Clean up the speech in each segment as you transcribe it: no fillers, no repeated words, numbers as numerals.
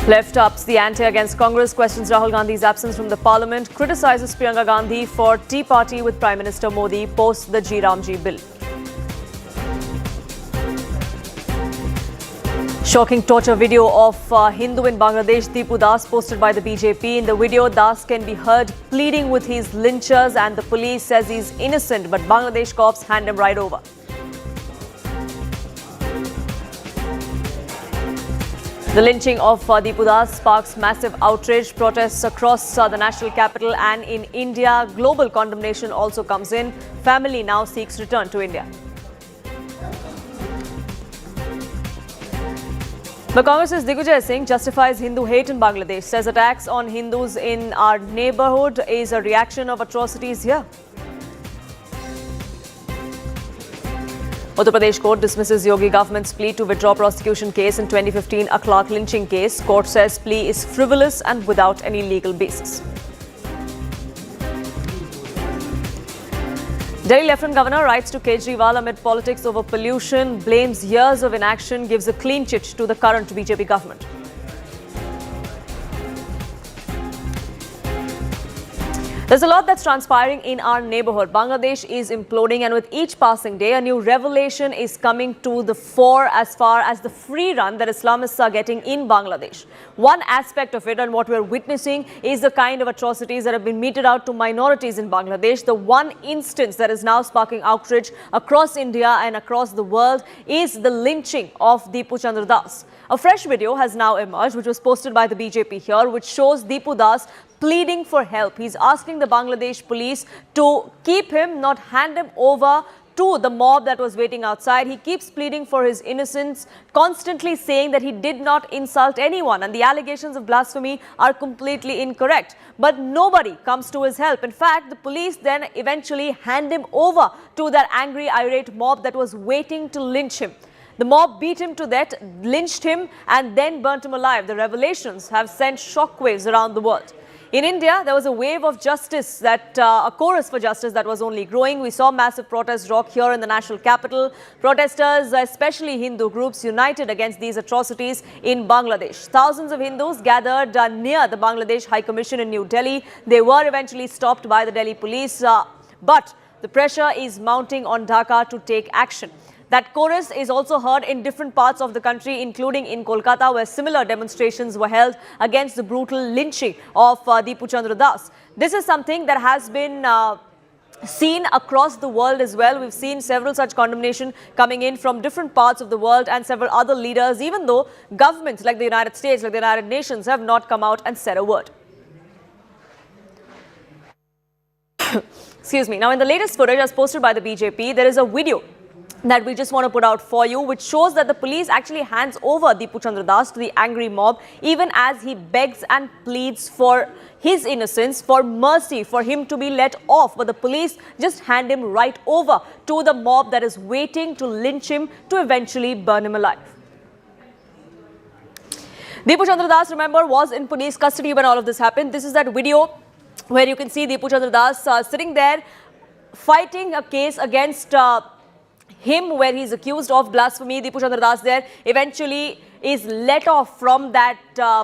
Left ups the ante against Congress, questions Rahul Gandhi's absence from the parliament, criticizes Priyanka Gandhi for tea party with Prime Minister Modi post the G Ramji bill. Shocking torture video of Hindu in Bangladesh, Deepam Das, posted by the BJP. In the video, Das can be heard pleading with his lynchers and the police says he's innocent, but Bangladesh cops hand him right over. The lynching of Deepam Das sparks massive outrage, protests across the national capital and in India. Global condemnation also comes in. Family now seeks return to India. The Congress's Digvijay Singh justifies Hindu hate in Bangladesh, says attacks on Hindus in our neighborhood is a reaction of atrocities here. Uttar Pradesh court dismisses Yogi government's plea to withdraw prosecution case in 2015 Akhlaq lynching case. Court says plea is frivolous and without any legal basis. Delhi Lieutenant Governor writes to Kejriwal amid politics over pollution, blames years of inaction, gives a clean chit to the current BJP government. There's a lot that's transpiring in our neighborhood. Bangladesh is imploding, and with each passing day, a new revelation is coming to the fore as far as the free run that Islamists are getting in Bangladesh. One aspect of it and what we're witnessing is the kind of atrocities that have been meted out to minorities in Bangladesh. The one instance that is now sparking outrage across India and across the world is the lynching of Deepam Das. A fresh video has now emerged, which was posted by the BJP here, which shows Deepam Das pleading for help. He's asking the Bangladesh police to keep him, not hand him over to the mob that was waiting outside. He keeps pleading for his innocence, constantly saying that he did not insult anyone and the allegations of blasphemy are completely incorrect. But nobody comes to his help. In fact, the police then eventually hand him over to that angry, irate mob that was waiting to lynch him. The mob beat him to death, lynched him and then burnt him alive. The revelations have sent shockwaves around the world. In India, there was a wave of justice, a chorus for justice that was only growing. We saw massive protests rock here in the national capital. Protesters, especially Hindu groups, united against these atrocities in Bangladesh. Thousands of Hindus gathered near the Bangladesh High Commission in New Delhi. They were eventually stopped by the Delhi police, but the pressure is mounting on Dhaka to take action. That chorus is also heard in different parts of the country, including in Kolkata, where similar demonstrations were held against the brutal lynching of Deepam Das. This is something that has been seen across the world as well. We've seen several such condemnation coming in from different parts of the world and several other leaders, even though governments like the United States, like the United Nations, have not come out and said a word. Excuse me. Now, in the latest footage as posted by the BJP, there is a video that we just want to put out for you, which shows that the police actually hands over Deepam Das to the angry mob, even as he begs and pleads for his innocence, for mercy, for him to be let off. But the police just hand him right over to the mob that is waiting to lynch him, to eventually burn him alive. Deepam Das, remember, was in police custody when all of this happened. This is that video where you can see Deepam Das sitting there fighting a case against him, where he's accused of blasphemy. Deepam Das there eventually is let off from that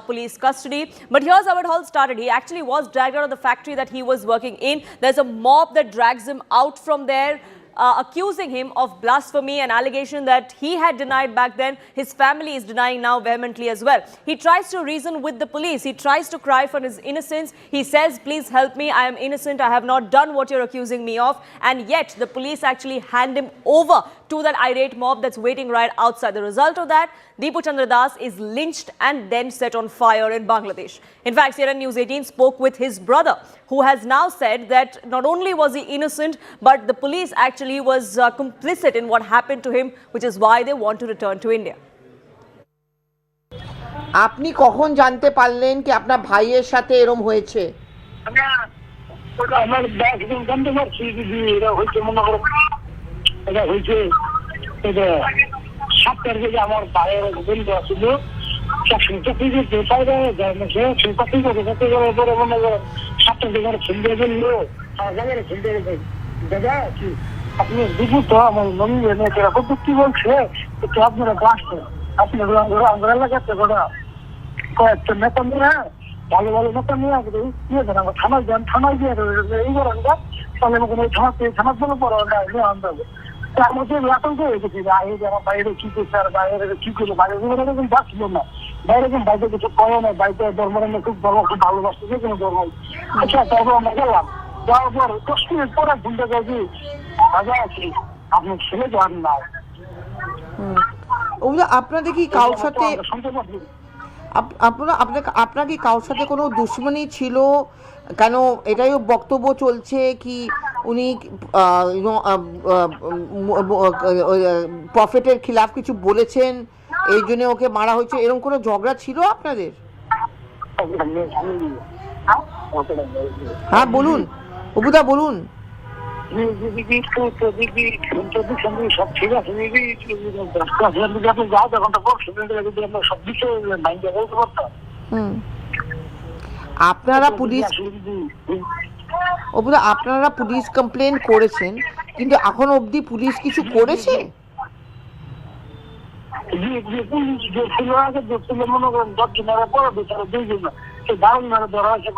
police custody. But here's how it all started. He actually was dragged out of the factory that he was working in. There's a mob that drags him out from there, accusing him of blasphemy, an allegation that he had denied back then. His family is denying now vehemently as well. He tries to reason with the police. He tries to cry for his innocence. He says, please help me. I am innocent. I have not done what you're accusing me of. And yet the police actually hand him over to that irate mob that's waiting right outside. The result of that, Deepam Das is lynched and then set on fire in Bangladesh. In fact, CNN News18 spoke with his brother, who has now said that not only was he innocent, but the police actually was complicit in what happened to him, which is why they want to return to India. আপনি কখন জানতে পারলেন কি আপনার ভাইয়ের সাথে এরকম হয়েছে? আমার ব্যাগ জানতে পারছি যে এটা হয়েছে, মনে করো এটা হয়েছে 7 তারিখে আমার ভাইয়ের বন্ধু আসছিল, চাকরি পেপারে চাকরি করে মনে করো 7 তারিখে খেলতে গেল, জায়গায় খেলতে গেছে। দাদা কি আপনি বুঝু তো আমার মনে কি বলছে, একটু আপনারা আসবেন, আপনার এলাকাতে কটা কয়েকটা নেতা নিয়ে ভালো ভালো নেতা নিয়ে নিয়ে যান আমরা থানায় যান, থানায় গিয়ে এই করেন না, তাহলে আমাকে ওই থানার জন্য পরে নিয়ে আনতে হবে। আমাদের আতঙ্ক হয়ে গেছে যে আমার বাইরে কি করছে আর বাইরে কি করলো, বাইরে এরকম যাচ্ছিল না, বাইরে কিন্তু বাইরে কিছু করে না, বাইরে ধর্ম খুব ধর্ম খুব ভালোবাসছে, যে কোনো ধর্ম। আচ্ছা, তারপর আমরা গেলাম, যাওয়ার পর 10 মিনিট পরে ঘুমতে গেছি, বাজা আছি আপনি ছেলে যান না। আপনাদের কি কারোর সাথে আপনার কি কারোর সাথে কোনো দুশ্মনী ছিল? কেন এটাই বক্তব্য চলছে কি উনি প্রফেটের খিলাফ কিছু বলেছেন এই জন্য ওকে মারা হয়েছে, এরকম কোনো ঝগড়া ছিল আপনাদের? হ্যাঁ বলুন অপুদা, বলুন। সব ঠিক আছে, আপনি যাও তখন তো সব কিছু মাইন্ডে বলতে পারতাম। আপনারা পুলিশ কমপ্লেন করেছেন, কিন্তু এখন অবধি পুলিশ কিছু করেছে? মনে করেন 10 জনের পরে বিচারে 2 জন, সে 12 জনের ধরা হয়েছে,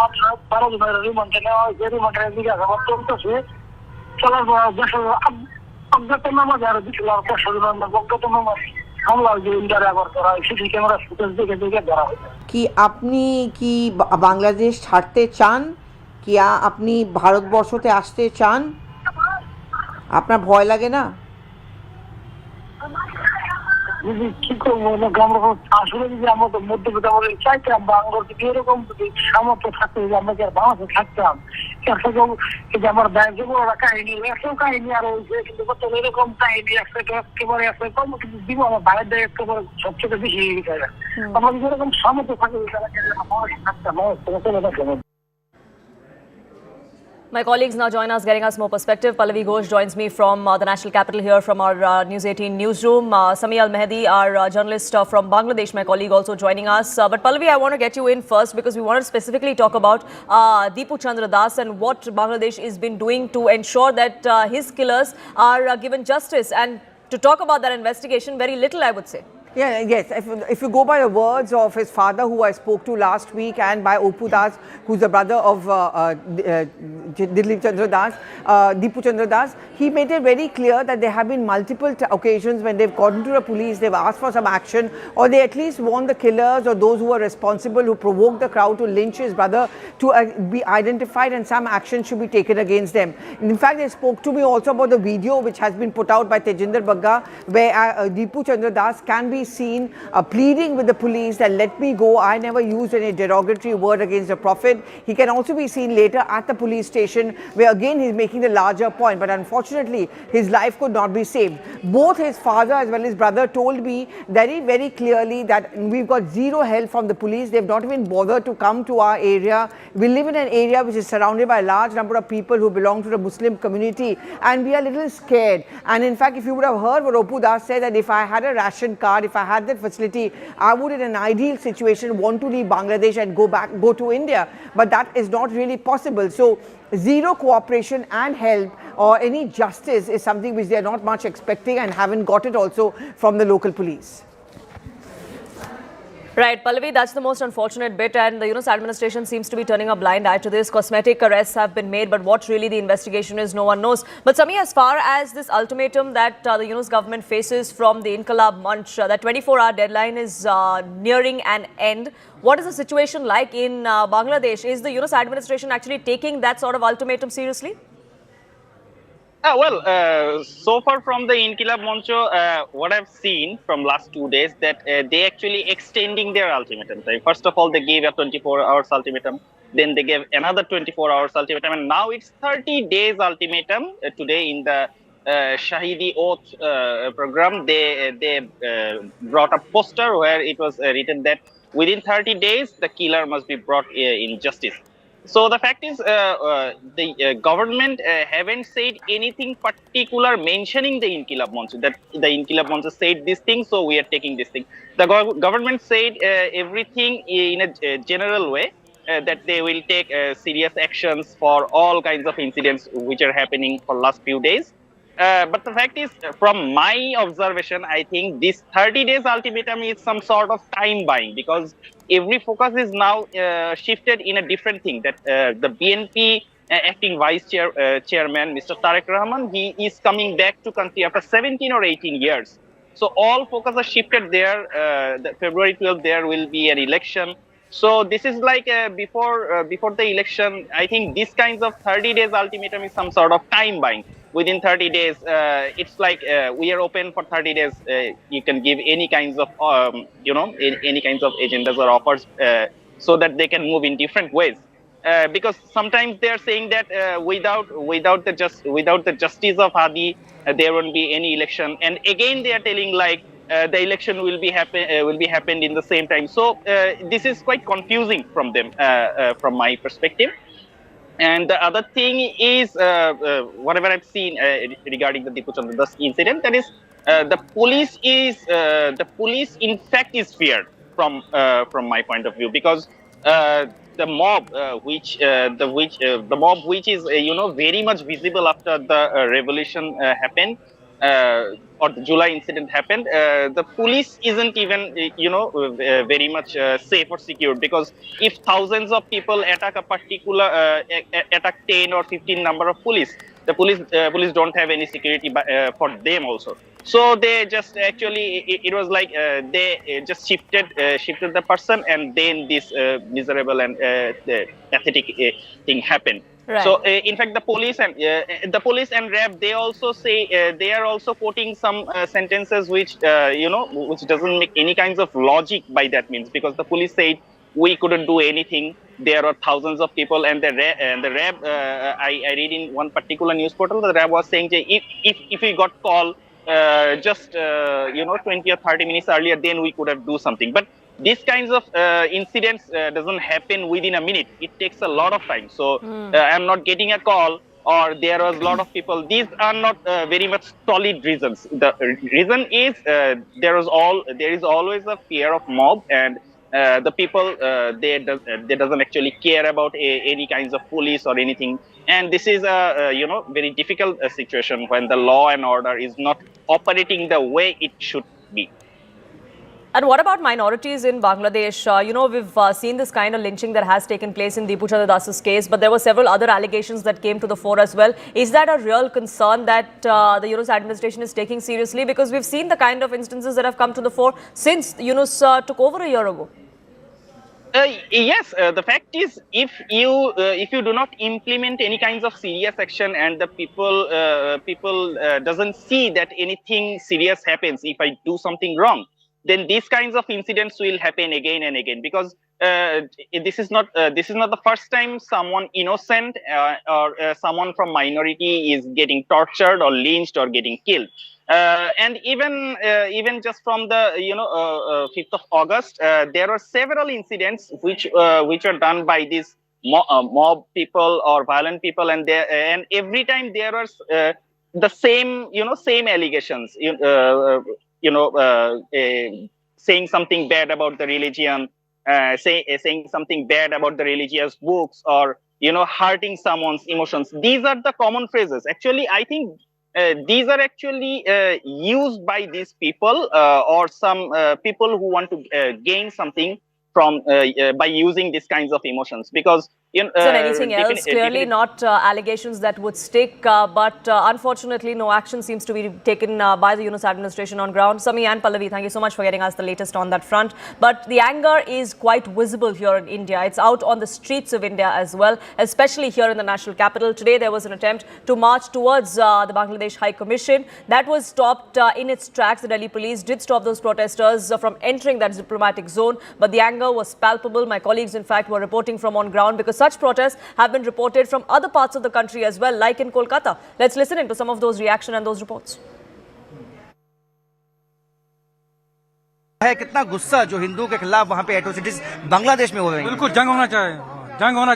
12 জনের রিমান্ডে নেওয়া হয়েছে, রিমান্ডে জিজ্ঞাসাবাদ চলতেছে। চলার পর দেশের অজ্ঞাত নামাজ আরো দিচ্ছিল, আর 500 জনের অজ্ঞাত নামাজ হামলা যে ইন্ডিয়ারে আবার করা হয়, সিসি ক্যামেরা ফুটেজ দেখে দেখে ধরা হয়েছে। কি আপনি কি বাংলাদেশ ছাড়তে চান, কি আপনি ভারতবর্ষতে আসতে চান? আপনার ভয় লাগে না? কি করবো, আসলে যদি আমাদের মধ্যবিত্ত আমাদের চাইতাম বা আমার যদি এরকম সামর্থ্য থাকতো যে আমরা বাংলাদেশে থাকতাম, আমার ব্যাংকে বড় কাহিনী একশো কাহিনী আরো হয়েছে, কিন্তু এরকম কাহিনী একেবারে কিন্তু দিব আমার বাইরের দেয় একেবারে সবচেয়ে বেশি হয়ে গেছে। আমার যদি এরকম সামর্থ্য থাকে থাকতাম। My colleagues now join us, getting us more perspective. Pallavi Ghosh joins me from the national capital here from our News 18 newsroom. Sami Al-Mehdi, our journalist from Bangladesh, my colleague, also joining us. But Pallavi, I want to get you in first because we want to specifically talk about Deepu Chandra Das and what Bangladesh has been doing to ensure that his killers are given justice. And to talk about that investigation, very little, I would say. Yeah, yes. If you go by the words of his father, who I spoke to last week, and by Opu Das, who's the brother of Deepu Chandra Das, he made it very clear that there have been multiple occasions when they've gone to the police, they've asked for some action, or they at least want the killers or those who are responsible, who provoked the crowd to lynch his brother, to be identified, and some action should be taken against them. In fact, they spoke to me also about the video which has been put out by Tejinder Bagga, where Deepu Chandra Das can be seen pleading with the police that let me go, I never used any derogatory word against the Prophet. He can also be seen later at the police station where again he's making the larger point, but unfortunately his life could not be saved. Both his father as well as his brother told me very, very clearly that we've got zero help from the police. They've not even bothered to come to our area. We live in an area which is surrounded by a large number of people who belong to the Muslim community, and we are a little scared. And in fact, if you would have heard what Opu Das said, that if I had a ration card, if I had that facility, I would in an ideal situation want to leave Bangladesh and go to India, but that is not really possible. So zero cooperation and help or any justice is something which they are not much expecting and haven't got it also from the local police. Right, Pallavi, that's the most unfortunate bit, and the Yunus administration seems to be turning a blind eye to this. Cosmetic arrests have been made, but what really the investigation is, no one knows. But Sami, as far as this ultimatum that the Yunus government faces from the Inqilab Munch, that 24-hour deadline is nearing an end. What is the situation like in Bangladesh? Is the Yunus administration actually taking that sort of ultimatum seriously? So far from the Inqilab Moncho, what I've seen from last 2 days that they actually extending their ultimatum. First of all, they gave a 24 hours ultimatum. Then they gave another 24 hours ultimatum, and now it's 30 days ultimatum. Today in the Shahidi Oath program, they brought a poster where it was written that within 30 days the killer must be brought in justice. So the fact is, the government haven't said anything particular mentioning the Inqilab Monsoon, that the Inqilab Monsoon said this thing, so we are taking this thing. The government said everything in a general way, that they will take serious actions for all kinds of incidents which are happening for last few days. But the fact is, from my observation, I think this 30 days ultimatum is some sort of time buying, because every focus is now shifted in a different thing. That the BNP acting chairman, Mr. Tariq Rahman, he is coming back to country after 17 or 18 years. So all focus are shifted there. February 12th, there will be an election. So this is like before the election. I think this kinds of 30 days ultimatum is some sort of time buying. Within 30 days, it's like we are open for 30 days. You can give any kinds of any kinds of agendas or offers, so that they can move in different ways. Because sometimes they are saying that without the justice of Hadi, there won't be any election, and again they are telling like the election will be happened in the same time. So this is quite confusing from them, from my perspective. And the other thing is, whatever I've seen regarding the Deepu Chandra Das incident, that is, the police in fact is feared from my point of view, because the mob, the mob which is very much visible after the revolution happened, or the July incident happened, the police isn't even very much safe or secure, because if thousands of people attack a particular attack 10 or 15 number of police, the police don't have any security for them also. So they just actually it was like they just shifted the person, and then this miserable and pathetic thing happened. Right. So in fact, the police and RAB, they also say they are also quoting some sentences which which doesn't make any kinds of logic by that means, because the police said we couldn't do anything. There are thousands of people, and the RAB. I read in one particular news portal, the RAB was saying if we got call just 20 or 30 minutes earlier, then we could have do something. But these kinds of incidents doesn't happen within a minute. It takes a lot of time. So I'm not getting a call, or there was a lot of people. These are not very much solid reasons. The reason is there is always a fear of mob, and the people they doesn't actually care about any kinds of police or anything. And this is a very difficult situation when the law and order is not operating the way it should be. And what about minorities in Bangladesh? We've seen this kind of lynching that has taken place in Deepu Chandra Das's case, but there were several other allegations that came to the fore as well. Is that a real concern that the Yunus administration is taking seriously? Because we've seen the kind of instances that have come to the fore since Yunus took over a year ago. Yes, the fact is, if you do not implement any kinds of serious action, and the people doesn't see that anything serious happens if I do something wrong, then these kinds of incidents will happen again and again, because this is not the first time someone innocent or someone from minority is getting tortured or lynched or getting killed. And even just from the 5th of August, there are several incidents which are done by these mob people or violent people, and every time there are the same allegations, saying something bad about the religion, saying something bad about the religious books, or hurting someone's emotions. These are the common phrases. Actually, I think these are actually used by these people or some people who want to gain something from by using these kinds of emotions, because Is there anything else? Clearly not allegations that would stick, but unfortunately no action seems to be taken by the Yunus administration on ground. Sami and Pallavi, thank you so much for getting us the latest on that front. But the anger is quite visible here in India. It's out on the streets of India as well, especially here in the national capital. Today there was an attempt to march towards the Bangladesh High Commission. That was stopped in its tracks. The Delhi police did stop those protesters from entering that diplomatic zone, but the anger was palpable. My colleagues, in fact, were reporting from on ground, because such protests have been reported from other parts of the country as well, like in Kolkata. Let's listen into some of those reactions and those reports. है कितना गुस्सा जो हिंदुओं के खिलाफ वहाँ पे atrocities Bangladesh में हो रही है। बिल्कुल जंग होना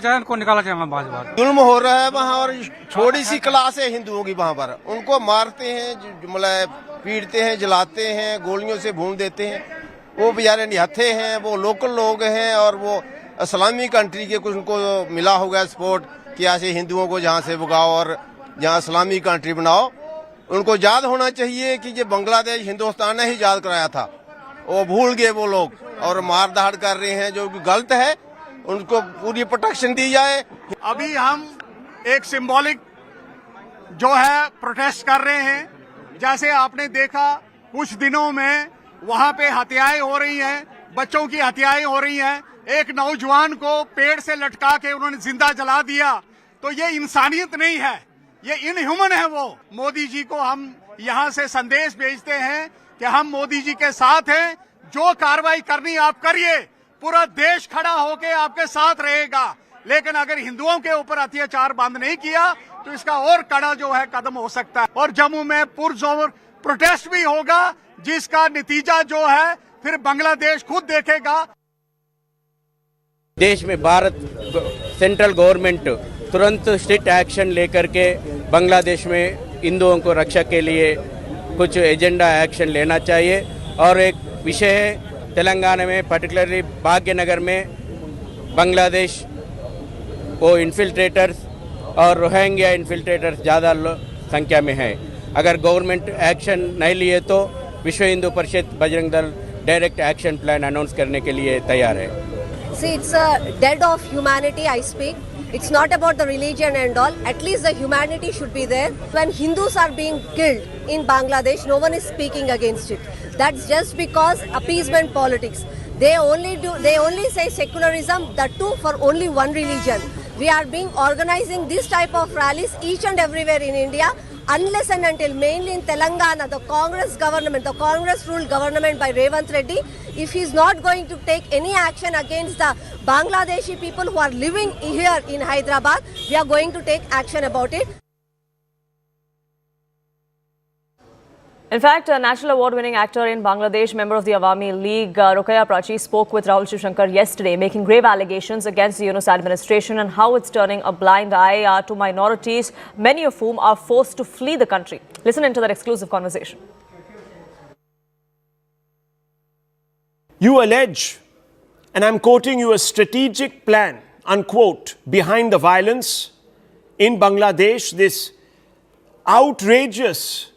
चाहिए उनको निकाला चाहिए बात जुल्म हो रहा है वहाँ, और थोड़ी सी क्लास है हिंदुओं की वहाँ पर, उनको मारते हैं, मतलब पीटते हैं, जलाते हैं, गोलियों से भून देते हैं। वो बेचारे निहत्थे हैं, वो लोकल लोग हैं, और वो इस्लामी कंट्री के कुछ उनको मिला होगा सपोर्ट कि ऐसे हिंदुओं को जहाँ से भगाओ और जहाँ इस्लामी कंट्री बनाओ, उनको याद होना चाहिए कि ये बांग्लादेश हिंदुस्तान ने ही याद कराया था, वो भूल गए वो लोग और मार धाड़ कर रहे हैं जो कि गलत है। उनको पूरी प्रोटेक्शन दी जाए। अभी हम एक सिंबॉलिक जो है प्रोटेस्ट कर रहे हैं। जैसे आपने देखा कुछ दिनों में वहां पे हत्याएं हो रही हैं, बच्चों की हत्याएं हो रही हैं। एक नौजवान को पेड़ से लटका के उन्होंने जिंदा जला दिया। तो ये इंसानियत नहीं है, ये इनह्यूमन है। वो मोदी जी को हम यहाँ से संदेश भेजते हैं कि हम मोदी जी के साथ हैं, जो कार्रवाई करनी आप करिए, पूरा देश खड़ा होके आपके साथ रहेगा। लेकिन अगर हिंदुओं के ऊपर अत्याचार बंद नहीं किया तो इसका और कड़ा जो है कदम हो सकता है। और जम्मू में पुरजोर प्रोटेस्ट भी होगा, जिसका नतीजा जो है फिर बांग्लादेश खुद देखेगा। देश में भारत सेंट्रल गवर्नमेंट तुरंत स्ट्रिक्ट एक्शन लेकर के बांग्लादेश में हिंदुओं को रक्षा के लिए कुछ एजेंडा एक्शन लेना चाहिए। और एक विषय है तेलंगाना में, पर्टिकुलरली भाग्यनगर में बांग्लादेश वो इन्फिल्ट्रेटर्स और रोहिंग्या इन्फिल्ट्रेटर्स ज़्यादा संख्या में है। अगर गवर्नमेंट एक्शन नहीं लिए तो विश्व Hindu Parishad Bajrang Dal direct action plan announce करने के लिए तैयार है। See, it's a dead of humanity I speak. It's not about the religion and all. At least the humanity should be there. When Hindus are being killed in Bangladesh, no one is speaking against it. That's just because appeasement politics. They only say secularism, that too for only one religion. We are organizing this type of rallies each and everywhere in India. Unless and until, mainly in Telangana, the Congress government, the Congress-ruled government by Revanth Reddy, if he is not going to take any action against the Bangladeshi people who are living here in Hyderabad, we are going to take action about it. In fact, a National Award-winning actor in Bangladesh, member of the Awami League, Rokeya Prachi, spoke with Rahul Shivshankar yesterday, making grave allegations against the Yunus administration and how it's turning a blind eye to minorities, many of whom are forced to flee the country. Listen into that exclusive conversation. You allege, and I'm quoting you, a strategic plan, unquote, behind the violence in Bangladesh, this outrageous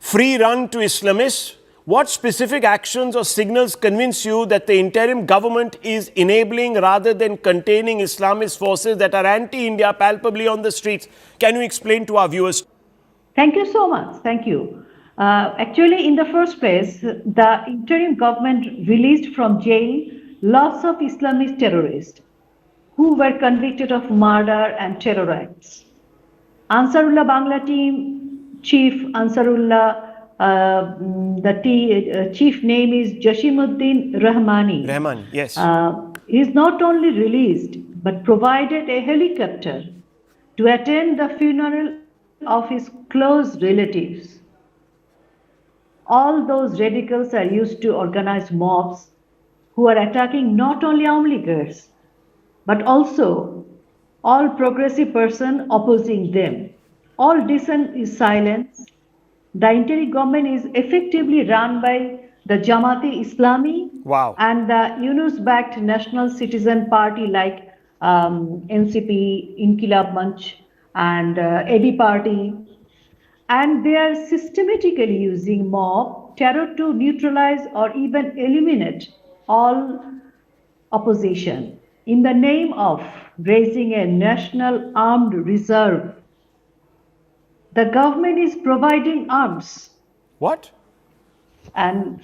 free run to Islamists. What specific actions or signals convince you that the interim government is enabling rather than containing Islamist forces that are anti-India palpably on the streets? Can you explain to our viewers? Thank you so much. Thank you. Actually, in the first place, the interim government released from jail lots of Islamist terrorists who were convicted of murder and terror acts. Ansarullah Bangla team Chief Ansarullah, chief name is Jashimuddin Rahmani. Rahmani, yes. He is not only released but provided a helicopter to attend the funeral of his close relatives. All those radicals are used to organize mobs who are attacking not only Awami Leaguers but also all progressive person opposing them. All dissent is silenced. The interim government is effectively run by the Jamaat-e Islami and the Yunus-backed National Citizen Party like NCP, Inkilab Manch and AD Party. And they are systematically using mob terror to neutralize or even eliminate all opposition in the name of raising a national armed reserve. The government is providing arms. What? And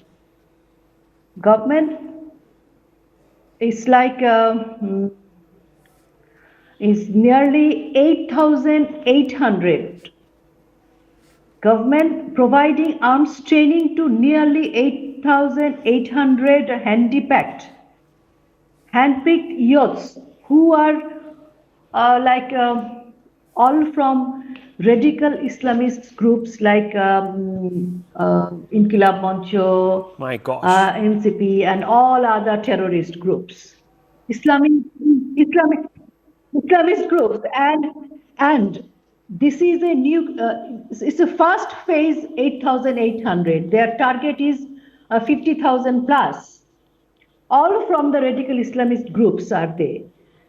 government is like is nearly 8,800. Government providing arms training to nearly 8,800 handpicked youths who are all from radical Islamist groups like Inkilab Mancho, My gosh. NCP, and all other terrorist groups, Islamist groups, and this is a new. It's a first phase 8,800. Their target is 50,000 plus. All from the radical Islamist groups are they.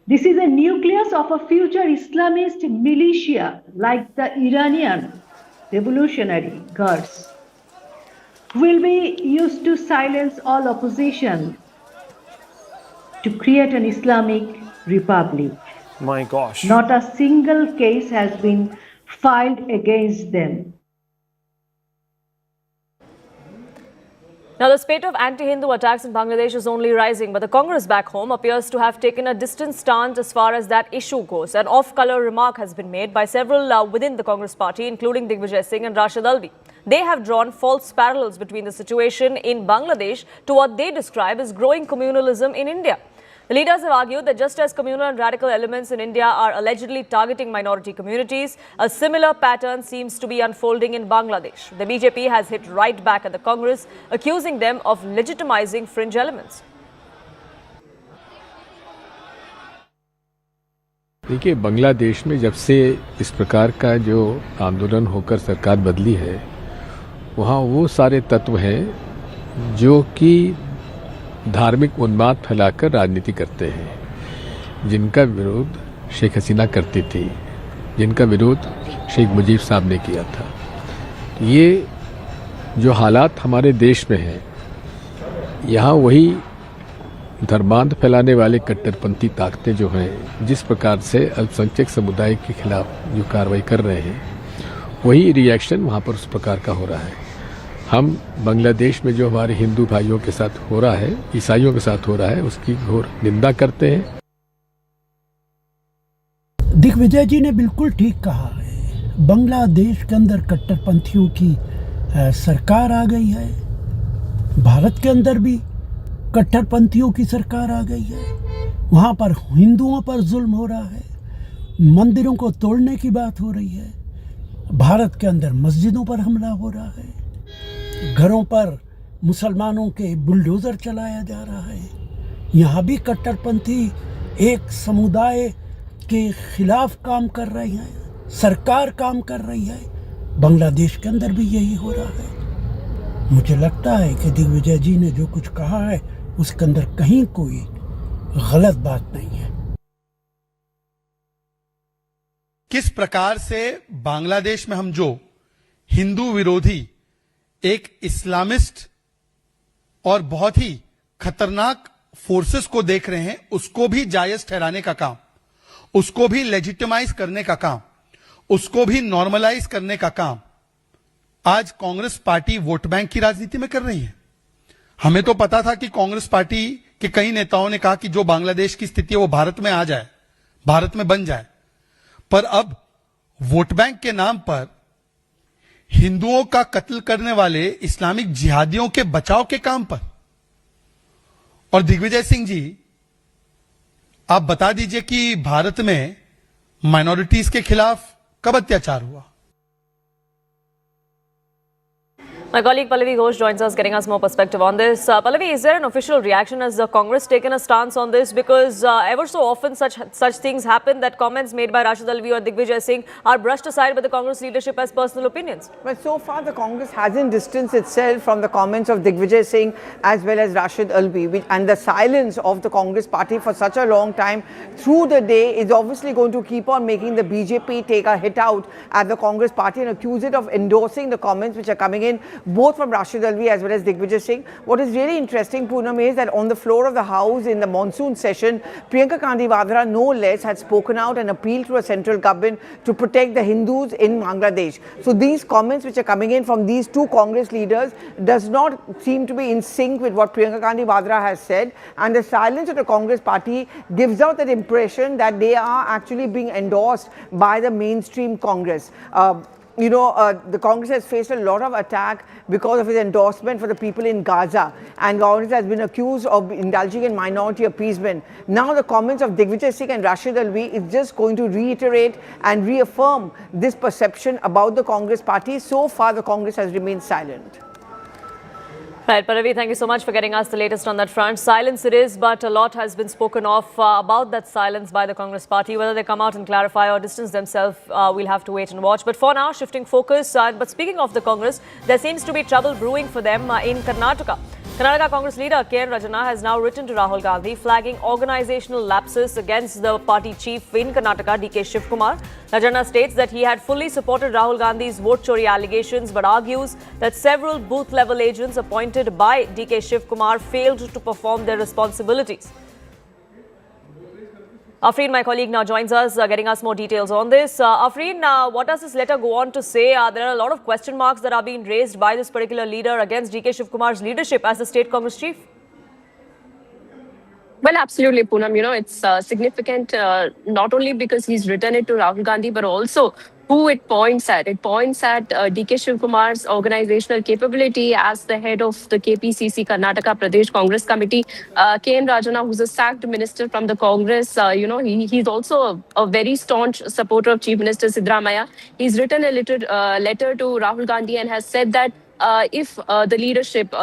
This is a nucleus of a future Islamist militia like the Iranian revolutionary guards will be used to silence all opposition to create an Islamic republic. My gosh. Not a single case has been filed against them. Now, the spate of anti-Hindu attacks in Bangladesh is only rising, but the Congress back home appears to have taken a distant stance as far as that issue goes. An off-color remark has been made by several within the Congress party, including Digvijay Singh and Rashid Alvi. They have drawn false parallels between the situation in Bangladesh to what they describe as growing communalism in India. The leaders have argued that just as communal and radical elements in India are allegedly targeting minority communities, a similar pattern seems to be unfolding in Bangladesh. The BJP has hit right back at the Congress, accusing them of legitimizing fringe elements. देखिए, बांग्लादेश में जब से इस प्रकार का जो आंदोलन होकर सरकार बदली है, वहाँ वो सारे तत्व हैं जो कि धार्मिक उन्माद फैलाकर राजनीति करते हैं, जिनका विरोध शेख हसीना करती थी, जिनका विरोध शेख मुजीब साहब ने किया था। ये जो हालात हमारे देश में हैं, यहाँ वही धर्मांध फैलाने वाले कट्टरपंथी ताकतें जो हैं, जिस प्रकार से अल्पसंख्यक समुदाय के खिलाफ जो कार्रवाई कर रहे हैं, वही रिएक्शन वहाँ पर उस प्रकार का हो रहा है। हम बांग्लादेश में जो हमारे हिंदू भाइयों के साथ हो रहा है, ईसाइयों के साथ हो रहा है, उसकी घोर निंदा करते हैं। दिग्विजय जी ने बिल्कुल ठीक कहा है। बांग्लादेश के अंदर कट्टरपंथियों की सरकार आ गई है। भारत के अंदर भी कट्टरपंथियों की सरकार आ गई है। वहाँ पर हिंदुओं पर जुल्म हो रहा है, मंदिरों को तोड़ने की बात हो रही है। भारत के अंदर मस्जिदों पर हमला हो रहा है, घरों पर मुसलमानों के बुलडोजर चलाया जा रहा है। यहाँ भी कट्टरपंथी एक समुदाय के खिलाफ काम कर रहे हैं, सरकार काम कर रही है। बांग्लादेश के अंदर भी यही हो रहा है। मुझे लगता है कि दिग्विजय जी ने जो कुछ कहा है उसके अंदर कहीं कोई गलत बात नहीं है। किस प्रकार से बांग्लादेश में हम जो हिंदू विरोधी एक इस्लामिस्ट और बहुत ही खतरनाक फोर्सेस को देख रहे हैं, उसको भी जायज ठहराने का काम, उसको भी लेजिटिमाइज करने का काम, उसको भी नॉर्मलाइज करने का काम आज कांग्रेस पार्टी वोट बैंक की राजनीति में कर रही है। हमें तो पता था कि कांग्रेस पार्टी के कई नेताओं ने कहा कि जो बांग्लादेश की स्थिति है वो भारत में आ जाए, भारत में बन जाए, पर अब वोट बैंक के नाम पर हिंदुओं का कत्ल करने वाले इस्लामिक जिहादियों के बचाव के काम पर। और दिग्विजय सिंह जी, आप बता दीजिए कि भारत में माइनॉरिटीज के खिलाफ कब अत्याचार हुआ? My colleague Pallavi Ghosh joins us, getting us more perspective on this. Pallavi, is there an official reaction? Has the Congress taken a stance on this? Because ever so often such things happen that comments made by Rashid Alvi or Digvijay Singh are brushed aside by the Congress leadership as personal opinions. But so far the Congress hasn't distanced itself from the comments of Digvijay Singh as well as Rashid Alvi, and the silence of the Congress party for such a long time through the day is obviously going to keep on making the BJP take a hit out at the Congress party and accuse it of endorsing the comments which are coming in both from Rashid Alvi as well as Digvijay Singh. What is really interesting, Poonam, is that on the floor of the House in the monsoon session, Priyanka Gandhi Vadra, no less, had spoken out and appealed to a central government to protect the Hindus in Bangladesh. So these comments which are coming in from these two Congress leaders does not seem to be in sync with what Priyanka Gandhi Vadra has said, and the silence of the Congress party gives out that impression that they are actually being endorsed by the mainstream Congress. The Congress has faced a lot of attack because of his endorsement for the people in Gaza, and Congress has been accused of indulging in minority appeasement. Now the comments of Digvijay Singh and Rashid Alvi is just going to reiterate and reaffirm this perception about the Congress party. So far the Congress has remained silent. Right, Pallavi, thank you so much for getting us the latest on that front. Silence it is, but a lot has been spoken of about that silence by the Congress party. Whether they come out and clarify or distance themselves, we'll have to wait and watch. But for now, shifting focus. But speaking of the Congress, there seems to be trouble brewing for them in Karnataka. Karnataka Congress leader K.N. Rajana has now written to Rahul Gandhi flagging organizational lapses against the party chief in Karnataka, D.K. Shivkumar. Rajana states that he had fully supported Rahul Gandhi's vote chori allegations but argues that several booth-level agents appointed by D.K. Shivkumar failed to perform their responsibilities. Afreen, my colleague, now joins us, getting us more details on this. Afreen, what does this letter go on to say? There are a lot of question marks that are being raised by this particular leader against D.K. Shivkumar's leadership as the state Congress chief. Well, absolutely, Poonam. You know, it's significant not only because he's written it to Rahul Gandhi, but also who it points at. It points at D.K. Shivkumar's organizational capability as the head of the KPCC, Karnataka Pradesh Congress Committee. K.N. Rajana, who's a sacked minister from the Congress, he's also a very staunch supporter of Chief Minister Siddaramaiah. He's written a letter to Rahul Gandhi and has said that if the leadership,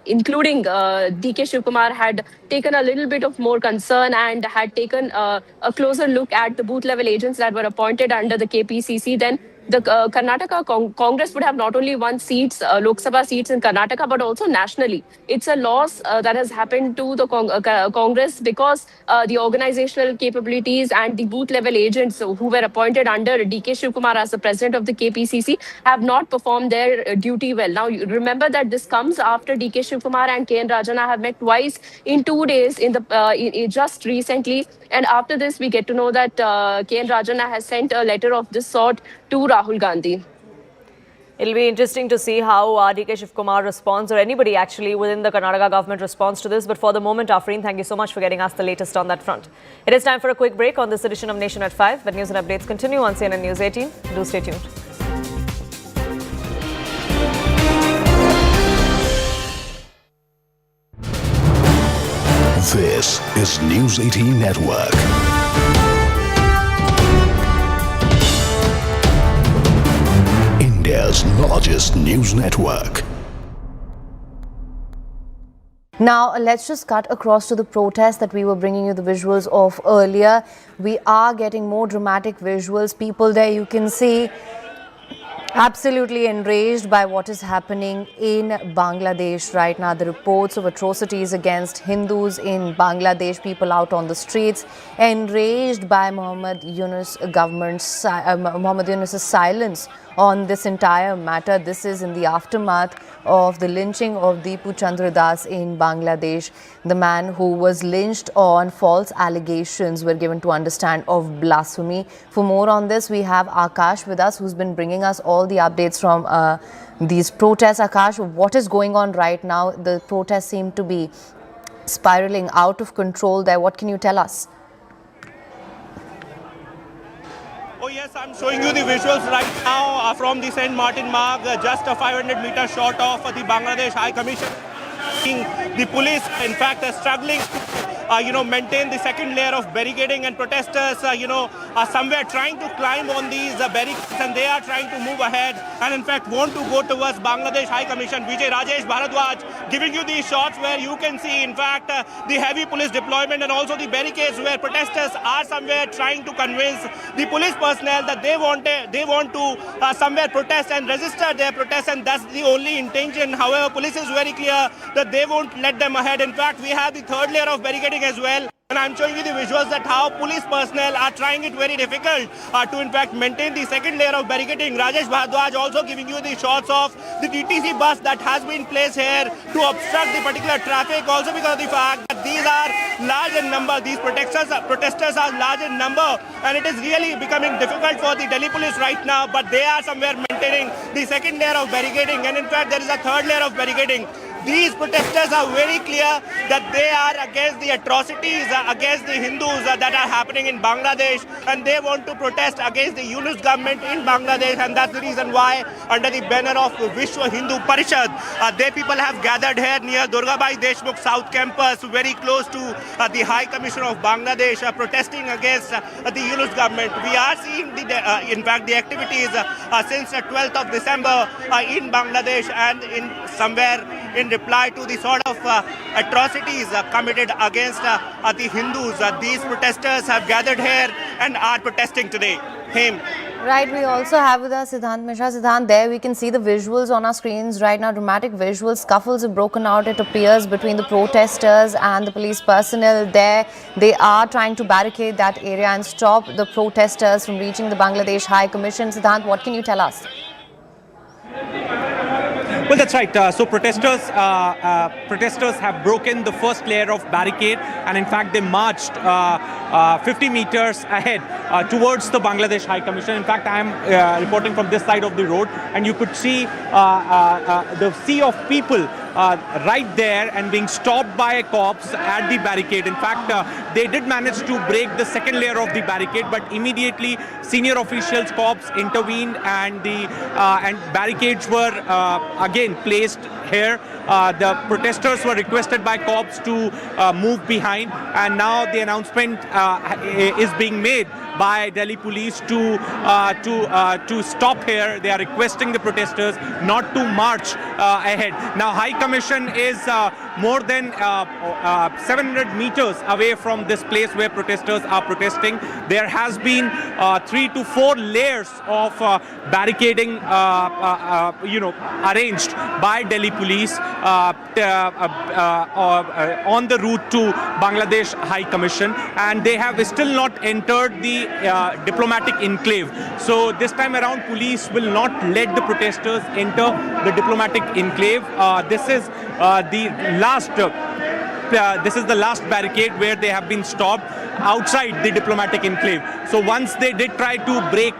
including D.K. Shivkumar, had taken a little bit of more concern and had taken a closer look at the booth-level agents that were appointed under the KPCC, then the Karnataka Congress would have not only won seats, Lok Sabha seats in Karnataka, but also nationally. It's a loss that has happened to the Congress because the organizational capabilities and the booth-level agents who were appointed under D.K. Shivkumar as the president of the KPCC have not performed their duty well. Now, you remember that this comes after D.K. Shivkumar and K.N. Rajana have met twice in 2 days just recently. And after this, we get to know that K.N. Rajana has sent a letter of this sort to Rahul Gandhi. It'll be interesting to see how D.K. Shivkumar responds, or anybody actually within the Karnataka government responds to this. But for the moment, Afreen, thank you so much for getting us the latest on that front. It is time for a quick break on this edition of Nation at 5. But news and updates continue on CNN News 18. Do stay tuned. This is News 18 Network. India's largest news network. Now, let's just cut across to the protest that we were bringing you the visuals of earlier. We are getting more dramatic visuals. People there, you can see, absolutely enraged by what is happening in Bangladesh right now. The reports of atrocities against Hindus in Bangladesh, people out on the streets, enraged by Mohammad Yunus's silence on this entire matter. This is in the aftermath of the lynching of Deepu Chandra Das in Bangladesh. The man who was lynched on false allegations, were given to understand, of blasphemy. For more on this, we have Akash with us, who's been bringing us all the updates from these protests. Akash, what is going on right now? The protests seem to be spiraling out of control there. What can you tell us? Oh yes, I'm showing you the visuals right now from the St. Martin Marg, just a 500 meters short of the Bangladesh High Commission. The police, in fact, are struggling to maintain the second layer of barricading, and protesters, are somewhere trying to climb on these barricades, and they are trying to move ahead and, in fact, want to go towards Bangladesh High Commission. Vijay Rajesh Bharadwaj giving you these shots where you can see, in fact, the heavy police deployment and also the barricades where protesters are somewhere trying to convince the police personnel that they want to somewhere protest and register their protest, and that's the only intention. However, police is very clear that they won't let them ahead. In fact, we have the third layer of barricading as well. And I'm showing you the visuals that how police personnel are trying it very difficult to, in fact, maintain the second layer of barricading. Rajesh Bharadwaj also giving you the shots of the DTC bus that has been placed here to obstruct the particular traffic, also because of the fact that these are large in number. These protesters are large in number, and it is really becoming difficult for the Delhi police right now, but they are somewhere maintaining the second layer of barricading, and in fact there is a third layer of barricading. These protesters are very clear that they are against the atrocities against the Hindus that are happening in Bangladesh, and they want to protest against the Yunus government in Bangladesh, and that's the reason why, under the banner of Vishwa Hindu Parishad, they people have gathered here near Durgabai Deshmukh South Campus, very close to the High Commission of Bangladesh, protesting against the Yunus government. We are seeing in fact the activities since the 12th of December in Bangladesh, and in somewhere in reply to the sort of atrocities committed against the Hindus. These protesters have gathered here and are protesting today. Him. Right, we also have with us Siddhant Mishra. Siddhant, there we can see the visuals on our screens right now, dramatic visuals. Scuffles have broken out, it appears, between the protesters and the police personnel there. They are trying to barricade that area and stop the protesters from reaching the Bangladesh High Commission. Siddhant, what can you tell us? Well, that's right. So protesters have broken the first layer of barricade, and in fact they marched 50 meters ahead towards the Bangladesh High Commission. In fact, I am reporting from this side of the road, and you could see the sea of people right there and being stopped by cops at the barricade. In fact, they did manage to break the second layer of the barricade, but immediately senior officials, cops intervened, and the barricades were again placed here. The protesters were requested by cops to move behind, and now the announcement is being made by Delhi police to stop here. They are requesting the protesters not to march ahead. Now, High Commission is more than 700 meters away from this place where protesters are protesting. There has been 3 to 4 layers of barricading, arranged by Delhi police on the route to Bangladesh High Commission, and they have still not entered the diplomatic enclave. So this time around, police will not let the protesters enter the diplomatic enclave. This is the last barricade where they have been stopped outside the diplomatic enclave. So once they did try to break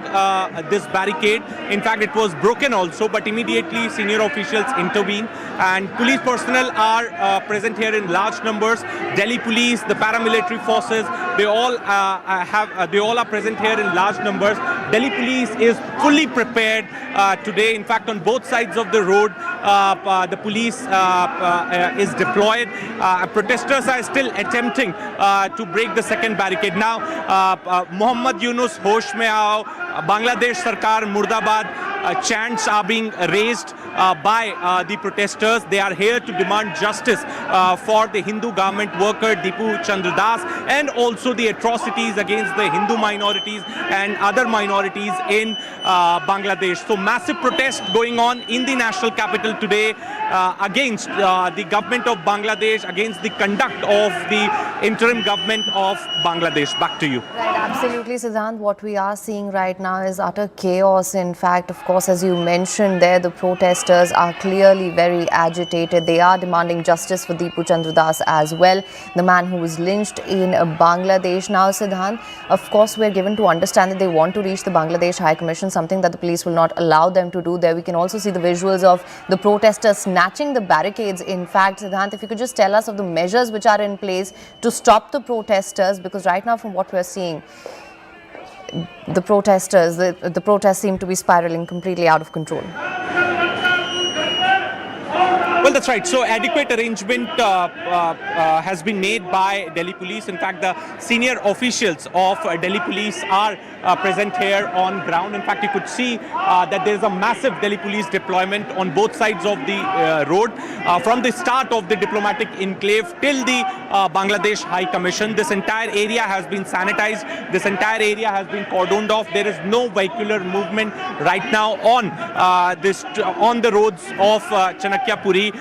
this barricade, in fact it was broken also, but immediately senior officials intervened, and police personnel are present here in large numbers. Delhi police, the paramilitary forces, they all are present here in large numbers. Delhi police is fully prepared today. In fact, on both sides of the road, the police is deployed. Protesters are still attempting to break the second barricade. Now, Mohammad Yunus, Hosh Mein Aao, Bangladesh Sarkar Murdabad chants are being raised by the protesters. They are here to demand justice for the Hindu garment worker Deepam Row and also the atrocities against the Hindu minorities and other minorities in Bangladesh. So massive protest going on in the national capital today against the government of Bangladesh, against the conduct of the interim government of Bangladesh. Back to you. Right, absolutely, Siddhant. What we are seeing right now is utter chaos. In fact, of course, as you mentioned there, the protesters are clearly very agitated. They are demanding justice for Deepam Row as well, the man who was lynched in Bangladesh. Now, Siddhant, of course, we're given to understand that they want to reach the Bangladesh High Commission, something that the police will not allow them to do. There we can also see the visuals of the protesters snatching the barricades. In fact, Siddhant, if you could just tell us of the measures which are in place to stop the protesters, because right now from what we're seeing, the protests seem to be spiraling completely out of control. Well, that's right. So adequate arrangement has been made by Delhi police. In fact, the senior officials of Delhi police are present here on ground. In fact, you could see that there is a massive Delhi police deployment on both sides of the road. From the start of the diplomatic enclave till the Bangladesh High Commission, this entire area has been sanitized. This entire area has been cordoned off. There is no vehicular movement right now on the roads of Chanakya Puri,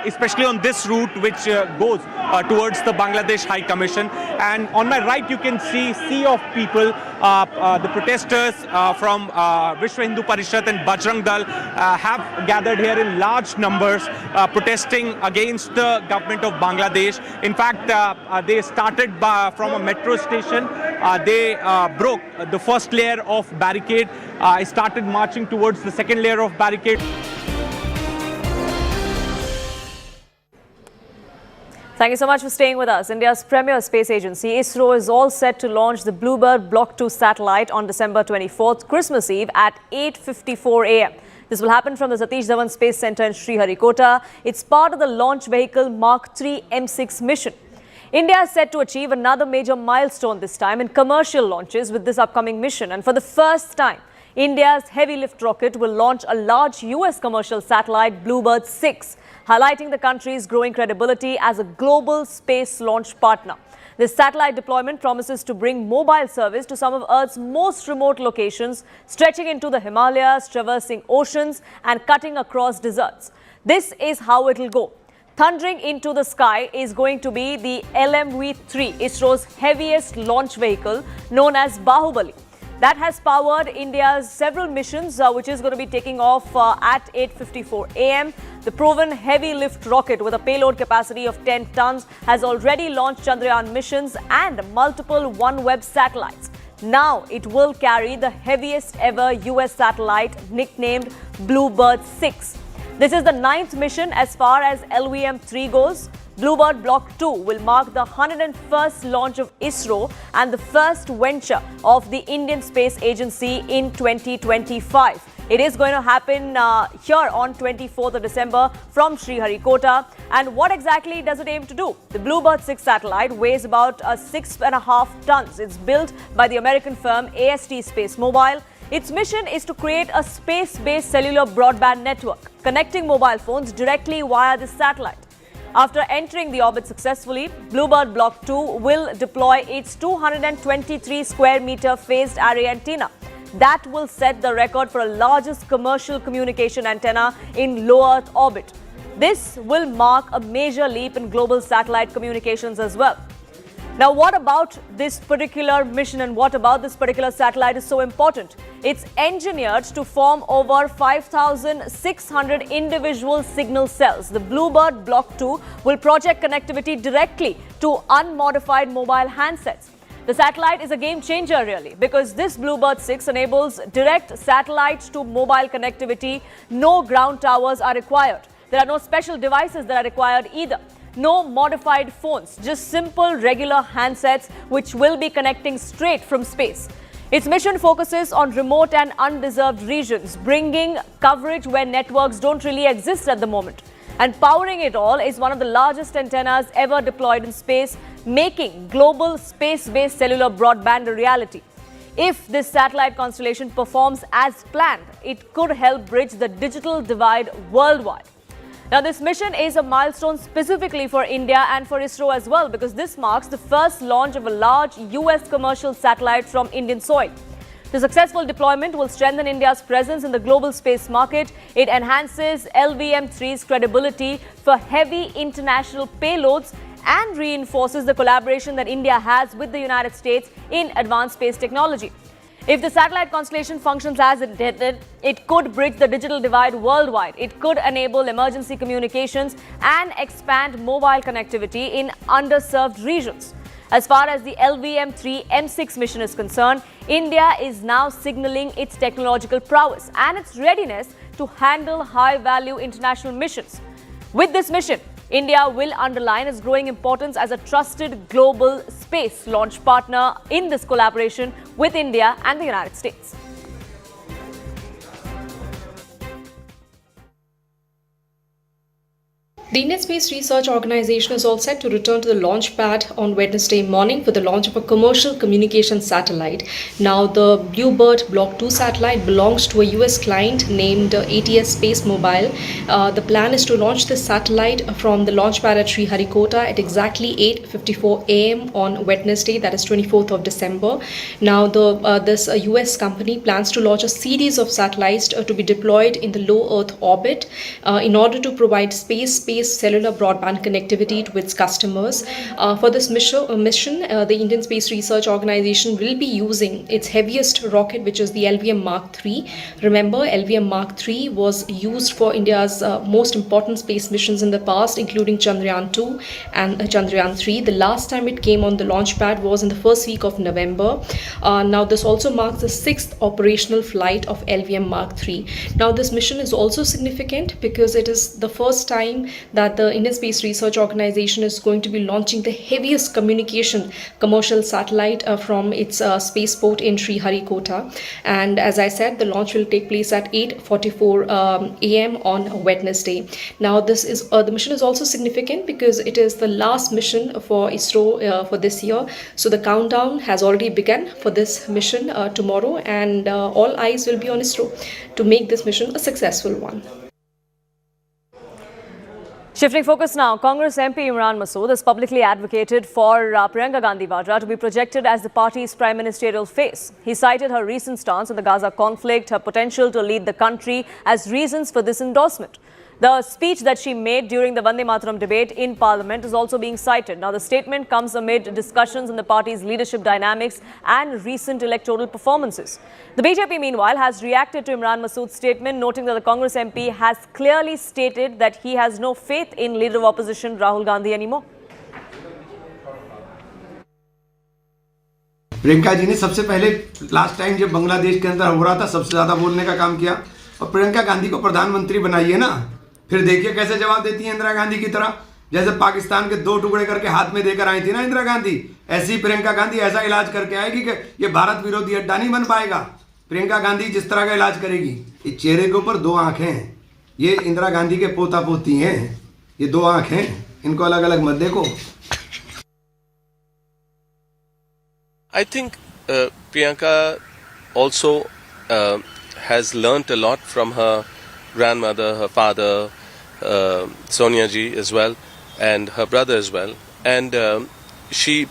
especially on this route which goes towards the Bangladesh High Commission. And on my right, you can see a sea of people. The protesters from Vishwa Hindu Parishad and Bajrang Dal have gathered here in large numbers, protesting against the government of Bangladesh. In fact, they started from a metro station. They broke the first layer of barricade, started marching towards the second layer of barricade. Thank you so much for staying with us. India's premier space agency, ISRO, is all set to launch the Bluebird Block 2 satellite on December 24th, Christmas Eve at 8:54 a.m. This will happen from the Satish Dhawan Space Center in Sriharikota. It's part of the launch vehicle Mark III M6 mission. India is set to achieve another major milestone this time in commercial launches with this upcoming mission. And for the first time, India's heavy lift rocket will launch a large US commercial satellite, Bluebird 6, highlighting the country's growing credibility as a global space launch partner. This satellite deployment promises to bring mobile service to some of Earth's most remote locations, stretching into the Himalayas, traversing oceans and cutting across deserts. This is how it will go. Thundering into the sky is going to be the LMV-3, ISRO's heaviest launch vehicle known as Bahubali. That has powered India's several missions, which is going to be taking off at 8:54 a.m. The proven heavy lift rocket with a payload capacity of 10 tons has already launched Chandrayaan missions and multiple OneWeb satellites. Now it will carry the heaviest ever US satellite nicknamed Bluebird 6. This is the 9th mission as far as LVM-3 goes. Bluebird Block 2 will mark the 101st launch of ISRO and the first venture of the Indian Space Agency in 2025. It is going to happen here on 24th of December from Sriharikota. And what exactly does it aim to do? The Bluebird 6 satellite weighs about 6.5 tons. It's built by the American firm AST Space Mobile. Its mission is to create a space-based cellular broadband network, connecting mobile phones directly via this satellite. After entering the orbit successfully, Bluebird Block 2 will deploy its 223 square meter phased array antenna. That will set the record for the largest commercial communication antenna in low Earth orbit. This will mark a major leap in global satellite communications as well. Now, what about this particular mission and what about this particular satellite is so important? It's engineered to form over 5,600 individual signal cells. The Bluebird Block 2 will project connectivity directly to unmodified mobile handsets. The satellite is a game changer really because this Bluebird 6 enables direct satellite to mobile connectivity. No ground towers are required. There are no special devices that are required either. No modified phones, just simple regular handsets which will be connecting straight from space. Its mission focuses on remote and undeserved regions, bringing coverage where networks don't really exist at the moment. And powering it all is one of the largest antennas ever deployed in space, making global space-based cellular broadband a reality. If this satellite constellation performs as planned, it could help bridge the digital divide worldwide. Now, this mission is a milestone specifically for India and for ISRO as well because this marks the first launch of a large US commercial satellite from Indian soil. The successful deployment will strengthen India's presence in the global space market. It enhances LVM-3's credibility for heavy international payloads and reinforces the collaboration that India has with the United States in advanced space technology. If the satellite constellation functions as intended, it could bridge the digital divide worldwide. It could enable emergency communications and expand mobile connectivity in underserved regions. As far as the LVM-3 M6 mission is concerned, India is now signaling its technological prowess and its readiness to handle high-value international missions. With this mission, India will underline its growing importance as a trusted global space launch partner in this collaboration with India and the United States. The Indian Space Research Organization is all set to return to the launch pad on Wednesday morning for the launch of a commercial communication satellite. Now, the Bluebird Block 2 satellite belongs to a US client named ATS Space Mobile. The plan is to launch this satellite from the launch pad at Sriharikota at exactly 8:54 a.m. on Wednesday, that is 24th of December. Now, this US company plans to launch a series of satellites to be deployed in the low Earth orbit in order to provide space-based cellular broadband connectivity to its customers. For this mission, the Indian Space Research Organization will be using its heaviest rocket, which is the LVM Mark III. Remember, LVM Mark III was used for India's most important space missions in the past, including Chandrayaan 2 and Chandrayaan 3. The last time it came on the launch pad was in the first week of November. Now, this also marks the 6th operational flight of LVM Mark III. Now, this mission is also significant because it is the first time that the Indian Space Research Organization is going to be launching the heaviest communication commercial satellite from its spaceport in Sriharikota. And as I said, the launch will take place at 8:44 a.m. on Wednesday. Now, the mission is also significant because it is the last mission for ISRO for this year. So the countdown has already begun for this mission tomorrow, and all eyes will be on ISRO to make this mission a successful one. Shifting focus now, Congress MP Imran Masood has publicly advocated for Priyanka Gandhi Vadra to be projected as the party's prime ministerial face. He cited her recent stance on the Gaza conflict, her potential to lead the country as reasons for this endorsement. The speech that she made during the Vande Mataram debate in Parliament is also being cited. Now, the statement comes amid discussions on the party's leadership dynamics and recent electoral performances. The BJP, meanwhile, has reacted to Imran Masood's statement, noting that the Congress MP has clearly stated that he has no faith in leader of opposition Rahul Gandhi anymore. Priyanka ji ने सबसे पहले last time जब बांग्लादेश के अंदर हो रहा था सबसे ज़्यादा बोलने का काम किया और प्रियंका गांधी को प्रधानमंत्री बनाइए ना, फिर देखिए कैसे जवाब देती है इंदिरा गांधी की तरह। जैसे पाकिस्तान के 2 टुकड़े करके हाथ में देकर आई थी ना इंदिरा गांधी, ऐसी प्रियंका गांधी ऐसा इलाज करके आएगी कि ये भारत विरोधी अड्डा नहीं बन पाएगा। प्रियंका गांधी जिस तरह का इलाज करेगी, इस चेहरे के ऊपर 2 आंखें हैं, ये इंदिरा गांधी के पोता पोती हैं, ये 2 आंखें हैं, इनको अलग अलग मत देखो। I think Priyanka also has learnt a lot from her grandmother, her father, Sonia ji as well, and her brother as well. And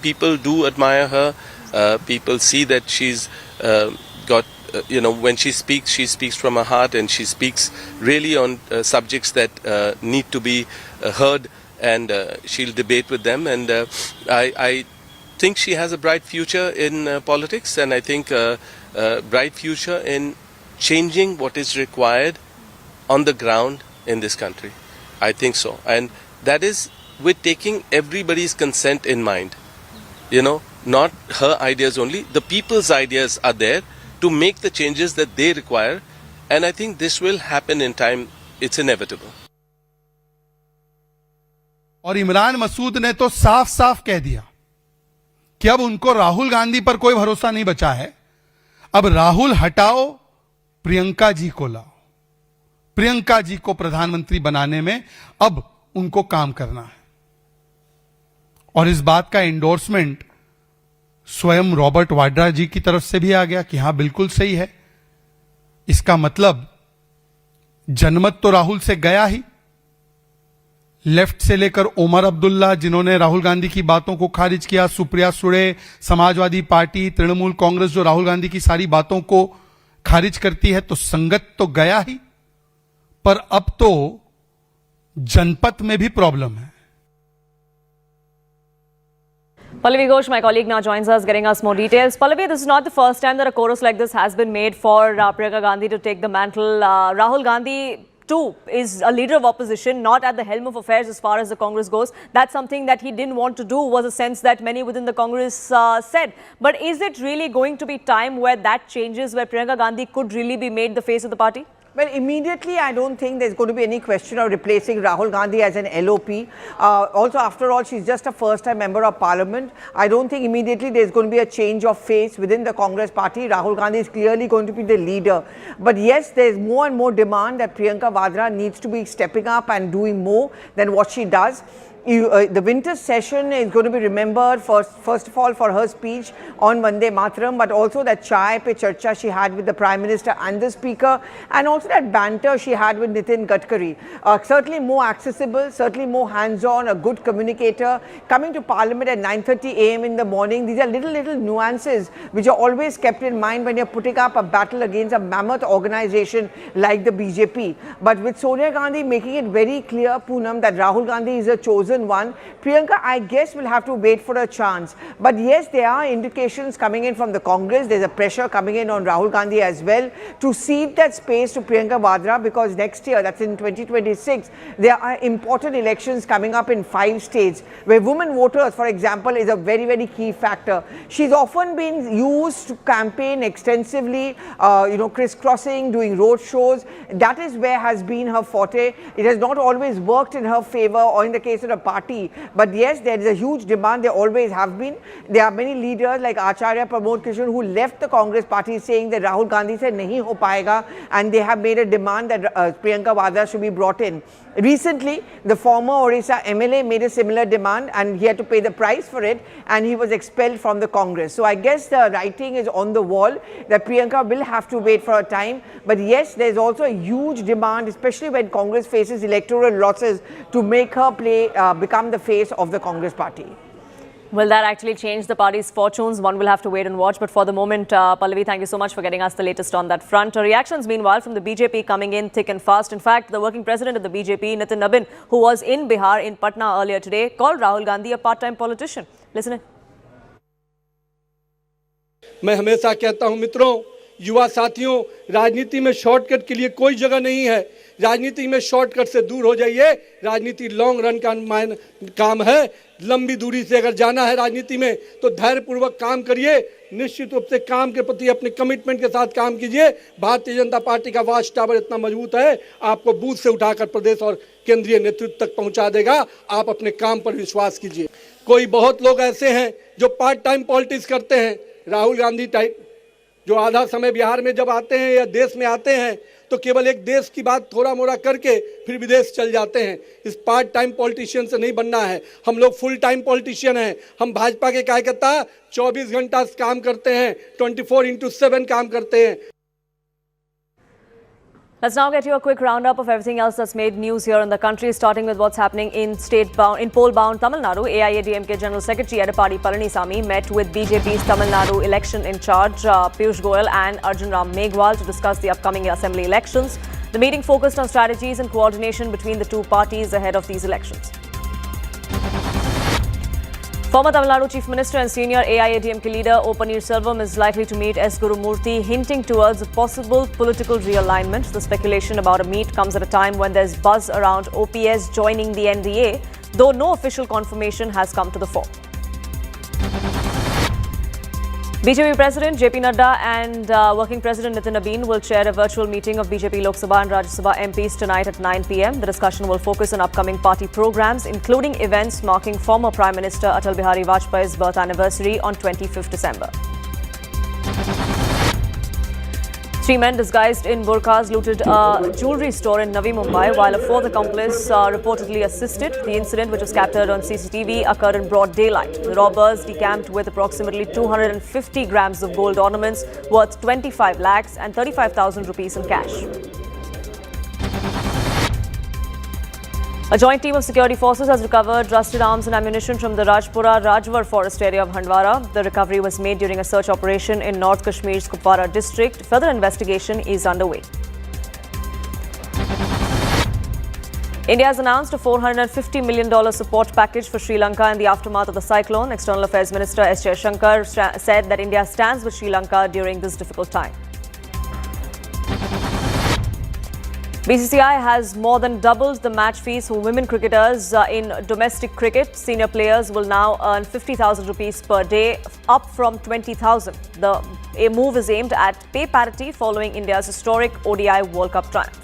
people do admire her. People see that she's got, when she speaks from her heart, and she speaks really on subjects that need to be heard, and she'll debate with them. And I think she has a bright future in politics, and I think a bright future in changing what is required on the ground in this country. I think so. And that is with taking everybody's consent in mind. Not her ideas only. The people's ideas are there to make the changes that they require. And I think this will happen in time. It's inevitable. और इमरान मसूद ने तो साफ साफ कह दिया कि अब उनको राहुल गांधी पर कोई भरोसा नहीं बचा है। अब राहुल हटाओ, प्रियंका जी को लाओ। प्रियंका जी को प्रधानमंत्री बनाने में अब उनको काम करना है। और इस बात का एंडोर्समेंट स्वयं रॉबर्ट वाड्रा जी की तरफ से भी आ गया कि हां बिल्कुल सही है। इसका मतलब जनमत तो राहुल से गया ही। लेफ्ट से लेकर ओमर अब्दुल्ला, जिन्होंने राहुल गांधी की बातों को खारिज किया, सुप्रिया सुळे, समाजवादी पार्टी, तृणमूल कांग्रेस जो राहुल गांधी की सारी बातों को खारिज करती है, तो संगत तो गया ही, पर अब तो जनपद में भी प्रॉब्लम है। Pallavi Ghosh, my colleague, now joins us, getting us more details. Pallavi, this is not the first time that a chorus like this has been made for Priyanka Gandhi to take the mantle. Rahul Gandhi too is a leader of opposition, not at the helm of affairs as far as the Congress goes. That's something that he didn't want to do, was a sense that many within the Congress said. But is it really going to be time where that changes, where Priyanka Gandhi could really be made the face of the party? Well, immediately, I don't think there's going to be any question of replacing Rahul Gandhi as an LOP. Also, after all, she's just a first-time member of parliament. I don't think immediately there's going to be a change of face within the Congress party. Rahul Gandhi is clearly going to be the leader. But yes, there's more and more demand that Priyanka Vadra needs to be stepping up and doing more than what she does. The winter session is going to be remembered first of all for her speech on Vande Mataram, but also that chai pe charcha she had with the Prime Minister and the Speaker, and also that banter she had with Nitin Gadkari. Certainly more accessible, certainly more hands-on, a good communicator, coming to Parliament at 9:30 a.m. in the morning. These are little nuances which are always kept in mind when you're putting up a battle against a mammoth organization like the BJP. But with Sonia Gandhi making it very clear, Poonam, that Rahul Gandhi is a chosen one, Priyanka, I guess, will have to wait for a chance. But yes, there are indications coming in from the Congress. There's a pressure coming in on Rahul Gandhi as well to cede that space to Priyanka Vadra, because next year, that's in 2026, there are important elections coming up in 5 states where women voters, for example, is a very, very key factor. She's often been used to campaign extensively, crisscrossing, doing road shows. That is where has been her forte. It has not always worked in her favor, or in the case of the party. But yes, there is a huge demand. There always have been. There are many leaders like Acharya Pramod Krishnan who left the Congress party saying that Rahul Gandhi said nahi ho paega, and they have made a demand that Priyanka Vadra should be brought in. Recently, the former Orissa MLA made a similar demand and he had to pay the price for it, and he was expelled from the Congress. So I guess the writing is on the wall that Priyanka will have to wait for a time. But yes, there is also a huge demand, especially when Congress faces electoral losses, to make her become the face of the Congress party. Will that actually change the party's fortunes? One will have to wait and watch. But for the moment, Pallavi, thank you so much for getting us the latest on that front. Reactions, meanwhile, from the BJP coming in thick and fast. In fact, the working president of the BJP, Nitin Nabin, who was in Bihar, in Patna earlier today, called Rahul Gandhi a part-time politician. Listen in. मैं हमेशा कहता हूं मित्रों, युवा साथियों, राजनीति में shortcut के लिए कोई जगह नहीं है। राजनीति में शॉर्टकट से दूर हो जाइए। राजनीति लॉन्ग रन का काम है। लंबी दूरी से अगर जाना है राजनीति में तो धैर्यपूर्वक काम करिए। निश्चित रूप से काम के प्रति अपने कमिटमेंट के साथ काम कीजिए। भारतीय जनता पार्टी का वॉच टावर इतना मजबूत है, आपको बूथ से उठाकर प्रदेश और केंद्रीय नेतृत्व तक पहुंचा देगा। आप अपने काम पर विश्वास कीजिए। कोई बहुत लोग ऐसे हैं जो पार्ट टाइम पॉलिटिक्स करते हैं। राहुल गांधी टाइप जो आधा समय बिहार में जब आते हैं या देश में आते हैं तो केवल एक देश की बात थोड़ा मोड़ा करके फिर विदेश चल जाते हैं। इस पार्ट टाइम पॉलिटिशियन से नहीं बनना है। हम लोग फुल टाइम पॉलिटिशियन हैं। हम भाजपा के कार्यकर्ता 24 घंटा काम करते हैं, 24/7 काम करते हैं। Let's now get you a quick roundup of everything else that's made news here in the country, starting with what's happening in poll-bound Tamil Nadu. AIADMK General Secretary Edappadi Palanisamy met with BJP's Tamil Nadu election in charge, Piyush Goyal and Arjun Ram Meghwal, to discuss the upcoming assembly elections. The meeting focused on strategies and coordination between the two parties ahead of these elections. Former Tamil Nadu Chief Minister and senior AIADMK leader O. Paneerselvam is likely to meet S. Gurumurthy, hinting towards a possible political realignment. The speculation about a meet comes at a time when there's buzz around OPS joining the NDA, though no official confirmation has come to the fore. BJP President JP Nadda and Working President Nitin Nabin will chair a virtual meeting of BJP Lok Sabha and Rajya Sabha MPs tonight at 9 p.m. The discussion will focus on upcoming party programs, including events marking former Prime Minister Atal Bihari Vajpayee's birth anniversary on 25th December. 3 men disguised in burqas looted a jewellery store in Navi Mumbai, while a fourth accomplice reportedly assisted. The incident, which was captured on CCTV, occurred in broad daylight. The robbers decamped with approximately 250 grams of gold ornaments worth 25 lakhs and 35,000 rupees in cash. A joint team of security forces has recovered rusted arms and ammunition from the Rajpura Rajwar forest area of Handwara. The recovery was made during a search operation in North Kashmir's Kupwara district. Further investigation is underway. India has announced a $450 million support package for Sri Lanka in the aftermath of the cyclone. External Affairs Minister S. Jaishankar said that India stands with Sri Lanka during this difficult time. BCCI has more than doubled the match fees for women cricketers in domestic cricket. Senior players will now earn 50,000 rupees per day, up from 20,000. The move is aimed at pay parity following India's historic ODI World Cup triumph.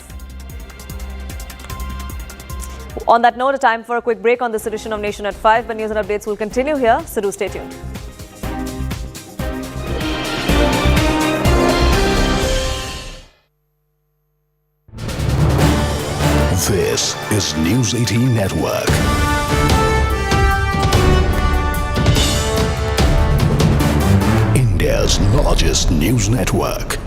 On that note, time for a quick break on this edition of Nation at 5. But news and updates will continue here, so do stay tuned. This is News 18 Network. India's largest news network.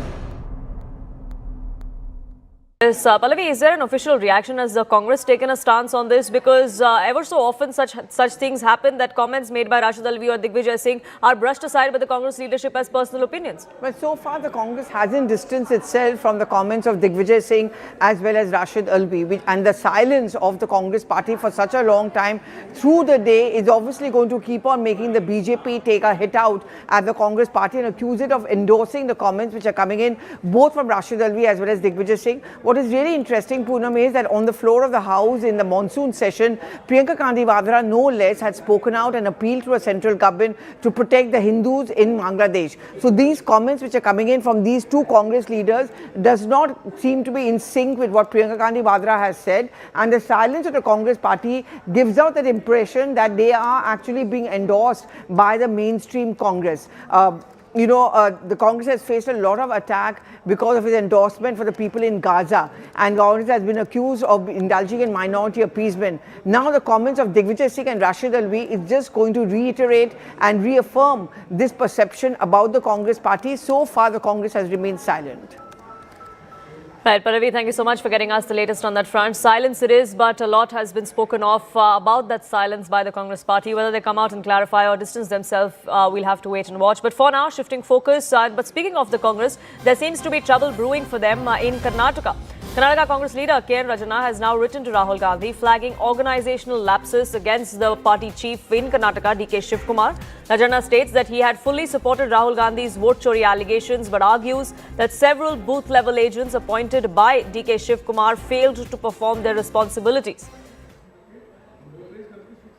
Pallavi, is there an official reaction? Has the Congress taken a stance on this? Because ever so often such things happen, that comments made by Rashid Alvi or Digvijay Singh are brushed aside by the Congress leadership as personal opinions. But so far the Congress hasn't distanced itself from the comments of Digvijay Singh as well as Rashid Alvi, and the silence of the Congress party for such a long time through the day is obviously going to keep on making the BJP take a hit out at the Congress party and accuse it of endorsing the comments which are coming in both from Rashid Alvi as well as Digvijay Singh. What is really interesting, Poonam, is that on the floor of the House in the monsoon session, Priyanka Gandhi Vadra, no less, had spoken out and appealed to a central government to protect the Hindus in Bangladesh. So these comments which are coming in from these two Congress leaders does not seem to be in sync with what Priyanka Gandhi Vadra has said, and the silence of the Congress party gives out that impression that they are actually being endorsed by the mainstream Congress. The Congress has faced a lot of attack because of its endorsement for the people in Gaza, and Congress has been accused of indulging in minority appeasement. Now the comments of Digvijay Singh and Rashid Alvi is just going to reiterate and reaffirm this perception about the Congress party. So far, the Congress has remained silent. Right, Paravi, thank you so much for getting us the latest on that front. Silence it is, but a lot has been spoken of about that silence by the Congress party. Whether they come out and clarify or distance themselves, we'll have to wait and watch. But for now, shifting focus. But speaking of the Congress, there seems to be trouble brewing for them in Karnataka. Karnataka Congress leader K.N. Rajana has now written to Rahul Gandhi flagging organizational lapses against the party chief in Karnataka, D.K. Shivkumar. Rajana states that he had fully supported Rahul Gandhi's vote chori allegations but argues that several booth-level agents appointed by D.K. Shivkumar failed to perform their responsibilities.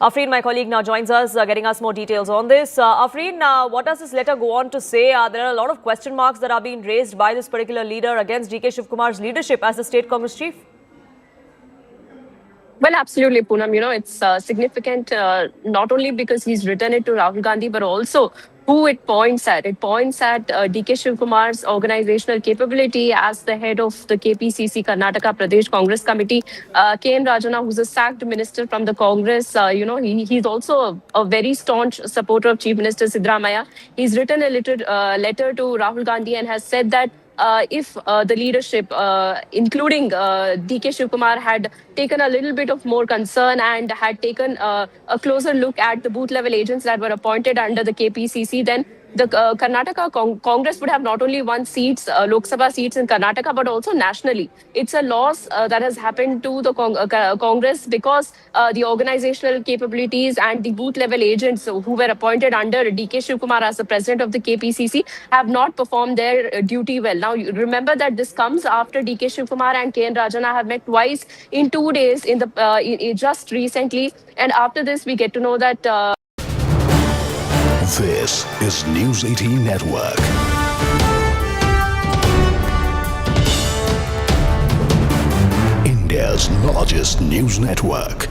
Afreen, my colleague, now joins us, getting us more details on this. Afreen, what does this letter go on to say? There are a lot of question marks that are being raised by this particular leader against D.K. Shivkumar's leadership as the state Congress chief. Well, absolutely, Poonam. It's significant not only because he's written it to Rahul Gandhi, but also who it points at. It points at D.K. Shivkumar's organizational capability as the head of the KPCC, Karnataka Pradesh Congress Committee. K.N. Rajana, who's a sacked minister from the Congress, he's also a very staunch supporter of Chief Minister Siddaramaiah. He's written a letter to Rahul Gandhi and has said that if the leadership, including D.K. Shivkumar, had taken a little bit of more concern and had taken a closer look at the booth-level agents that were appointed under the KPCC, then the Karnataka Congress would have not only won seats, Lok Sabha seats in Karnataka, but also nationally. It's a loss that has happened to the Congress because the organizational capabilities and the booth-level agents who were appointed under D.K. Shivkumar as the president of the KPCC have not performed their duty well. Now, you remember that this comes after D.K. Shivkumar and K.N. Rajana have met twice in 2 days just recently. And after this, we get to know that... This is News 18 Network. India's largest news network.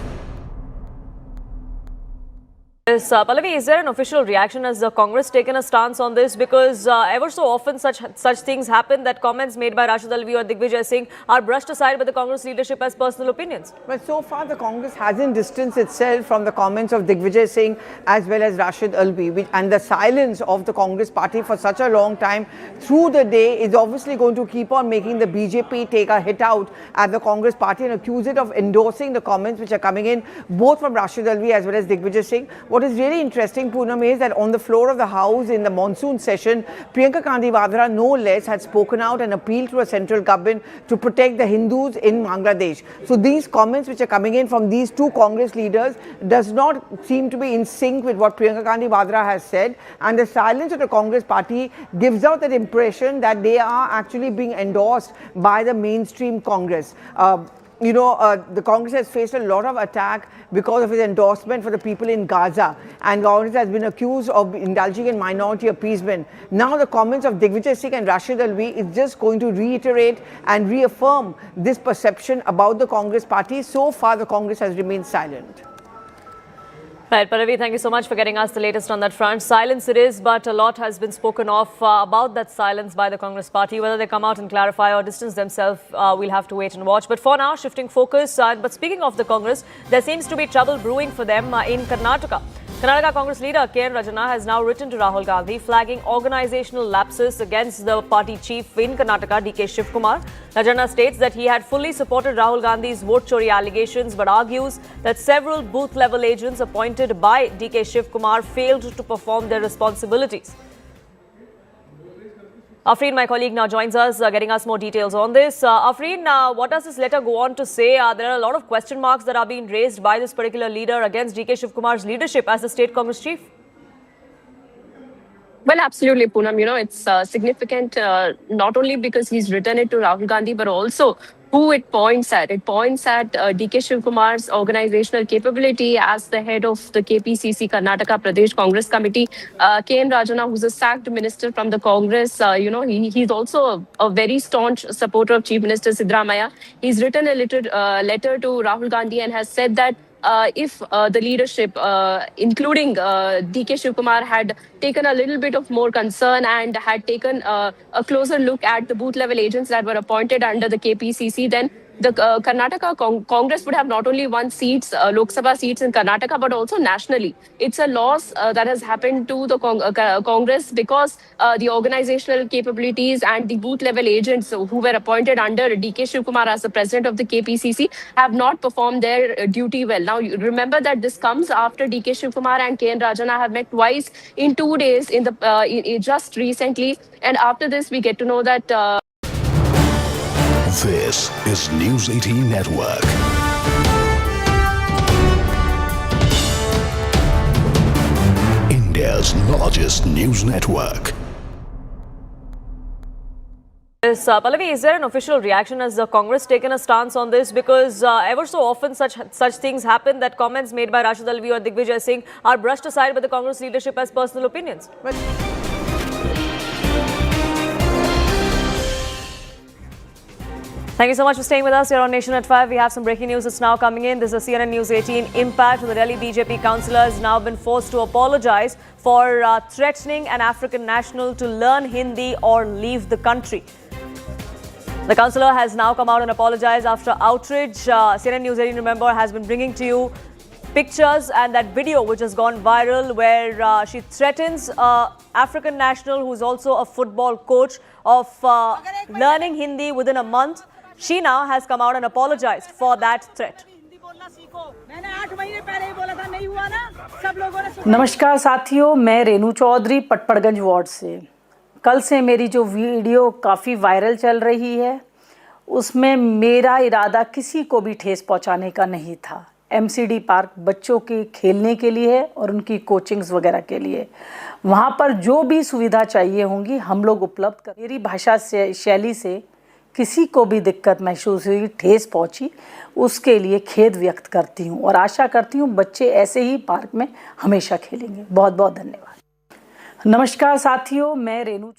Yes, Pallavi, is there an official reaction? Has the Congress taken a stance on this? Because ever so often such things happen that comments made by Rashid Alvi or Digvijay Singh are brushed aside by the Congress leadership as personal opinions. But so far the Congress hasn't distanced itself from the comments of Digvijay Singh as well as Rashid Alvi, and the silence of the Congress party for such a long time through the day is obviously going to keep on making the BJP take a hit out at the Congress party and accuse it of endorsing the comments which are coming in both from Rashid Alvi as well as Digvijay Singh. What is really interesting, Poonam, is that on the floor of the House in the monsoon session, Priyanka Gandhi Vadra, no less, had spoken out and appealed to a central government to protect the Hindus in Bangladesh. So these comments which are coming in from these two Congress leaders does not seem to be in sync with what Priyanka Gandhi Vadra has said, and the silence of the Congress party gives out that impression that they are actually being endorsed by the mainstream Congress. The Congress has faced a lot of attack because of its endorsement for the people in Gaza, and Congress has been accused of indulging in minority appeasement. Now the comments of Digvijay Singh and Rashid Alvi is just going to reiterate and reaffirm this perception about the Congress party. So far, the Congress has remained silent. Right, Paravi, thank you so much for getting us the latest on that front. Silence it is, but a lot has been spoken of about that silence by the Congress party. Whether they come out and clarify or distance themselves, we'll have to wait and watch. But for now, shifting focus. But speaking of the Congress, there seems to be trouble brewing for them in Karnataka. Karnataka Congress leader K.N. Rajana has now written to Rahul Gandhi flagging organizational lapses against the party chief in Karnataka, D.K. Shivkumar. Rajana states that he had fully supported Rahul Gandhi's vote chori allegations but argues that several booth-level agents appointed by D.K. Shivkumar failed to perform their responsibilities. Afreen, my colleague, now joins us, getting us more details on this. Afreen, what does this letter go on to say? There are a lot of question marks that are being raised by this particular leader against D.K. Shivkumar's leadership as the state Congress chief. Well, absolutely, Poonam. It's significant not only because he's written it to Rahul Gandhi, but also who it points at. It points at DK Shivkumar's organizational capability as the head of the KPCC, Karnataka Pradesh Congress Committee. K.N. Rajana, who's a sacked minister from the Congress, he's also a very staunch supporter of Chief Minister Siddaramaiah. He's written a letter to Rahul Gandhi and has said that if the leadership, including DK Shivkumar, had taken a little bit of more concern and had taken a closer look at the booth level agents that were appointed under the KPCC, then the Karnataka Congress would have not only won seats, Lok Sabha seats in Karnataka, but also nationally. It's a loss that has happened to the Congress because the organizational capabilities and the booth level agents who were appointed under DK Shivkumar as the president of the KPCC have not performed their duty well. Now, you remember that this comes after DK Shivkumar and K.N. Rajana have met twice in 2 days just recently. And after this, we get to know that... This is News 18 Network. India's largest news network. Yes, Pallavi, is there an official reaction? Has the Congress taken a stance on this? Because ever so often such things happen that comments made by Rashid Alvi or Digvijay Singh are brushed aside by the Congress leadership as personal opinions. Thank you so much for staying with us here on Nation at 5. We have some breaking news that's now coming in. This is CNN News 18. Impact. The Delhi BJP councillor has now been forced to apologize for threatening an African national to learn Hindi or leave the country. The councillor has now come out and apologized after outrage. CNN News 18, remember, has been bringing to you pictures and that video which has gone viral where she threatens an African national who is also a football coach of learning Hindi within a month. She now has come out and apologized for that threat. नमस्कार साथियों, मैं Renu Chaudhary Patparganj ward से। कल से मेरी जो video काफ़ी viral चल रही है उसमें मेरा इरादा किसी को भी ठेस पहुंचाने का नहीं था। एमसीडी पार्क बच्चों के खेलने के लिए है और उनकी कोचिंग्स वगैरह के लिए, वहाँ पर जो भी सुविधा चाहिए होंगी हम लोग उपलब्ध कर। मेरी भाषा से शैली से किसी को भी दिक्कत महसूस हुई, ठेस पहुंची, उसके लिए खेद व्यक्त करती हूं और आशा करती हूं बच्चे ऐसे ही पार्क में हमेशा खेलेंगे। बहुत बहुत धन्यवाद। नमस्कार साथियों, मैं Renu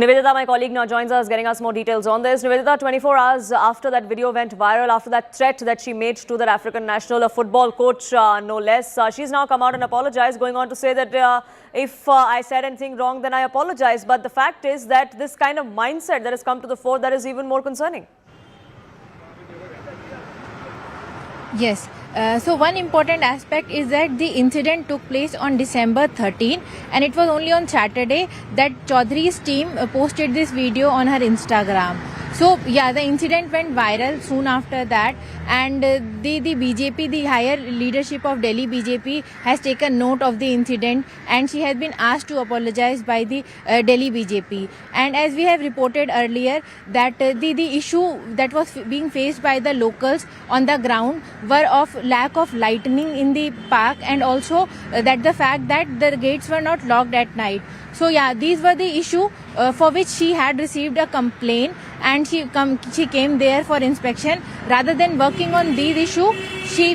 Nivedita, my colleague, now joins us, getting us more details on this. Nivedita, 24 hours after that video went viral, after that threat that she made to that African national, a football coach, no less, she's now come out and apologized, going on to say that if I said anything wrong, then I apologize. But the fact is that this kind of mindset that has come to the fore, that is even more concerning. Yes. So one important aspect is that the incident took place on December 13 and it was only on Saturday that Chaudhry's team posted this video on her Instagram. So yeah, the incident went viral soon after that, and the BJP, the higher leadership of Delhi BJP has taken note of the incident and she has been asked to apologize by the Delhi BJP. And as we have reported earlier that the issue that was being faced by the locals on the ground were of lack of lighting in the park and also that the fact that the gates were not locked at night. So yeah, these were the issue for which she had received a complaint and she came there for inspection. Rather than working on these issue, she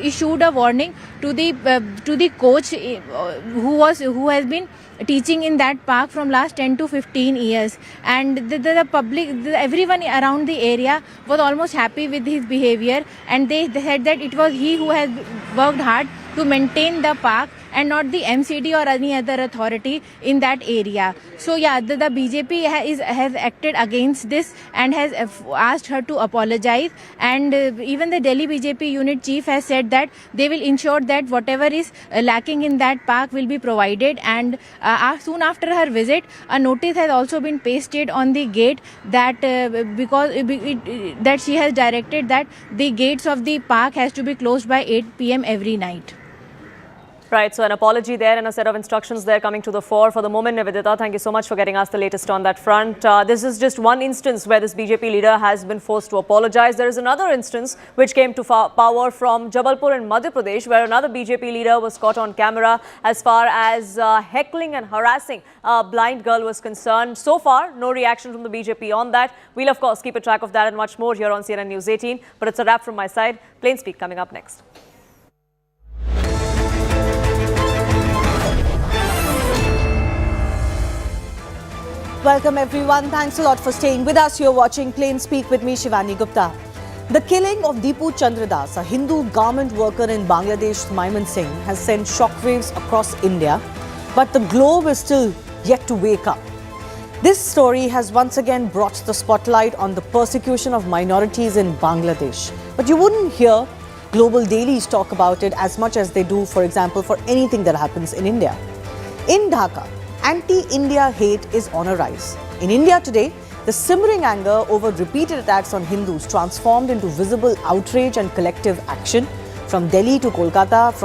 issued a warning to the coach who has been teaching in that park from last 10 to 15 years, and the public, everyone around the area was almost happy with his behavior, and they said that it was he who has worked hard to maintain the park and not the MCD or any other authority in that area. So yeah, the BJP has acted against this and has asked her to apologize, and even the Delhi BJP unit chief has said that they will ensure that whatever is lacking in that park will be provided. And soon after her visit, a notice has also been pasted on the gate that that she has directed that the gates of the park has to be closed by 8 PM every night. Right, so an apology there and a set of instructions there coming to the fore. For the moment, Nivedita, thank you so much for getting us the latest on that front. This is just one instance where this BJP leader has been forced to apologize. There is another instance which came to power from Jabalpur in Madhya Pradesh, where another BJP leader was caught on camera as far as heckling and harassing a blind girl was concerned. So far, no reaction from the BJP on that. We'll, of course, keep a track of that and much more here on CNN News 18. But it's a wrap from my side. Plain Speak coming up next. Welcome everyone. Thanks a lot for staying with us. You're watching Plain Speak with me, Shivani Gupta. The killing of Deepu Chandradas, a Hindu garment worker in Bangladesh, Mymensingh, has sent shockwaves across India. But the globe is still yet to wake up. This story has once again brought the spotlight on the persecution of minorities in Bangladesh. But you wouldn't hear global dailies talk about it as much as they do, for example, for anything that happens in India. In Dhaka, anti-India hate is on a rise. In India today, the simmering anger over repeated attacks on Hindus transformed into visible outrage and collective action. From Delhi to Kolkata, from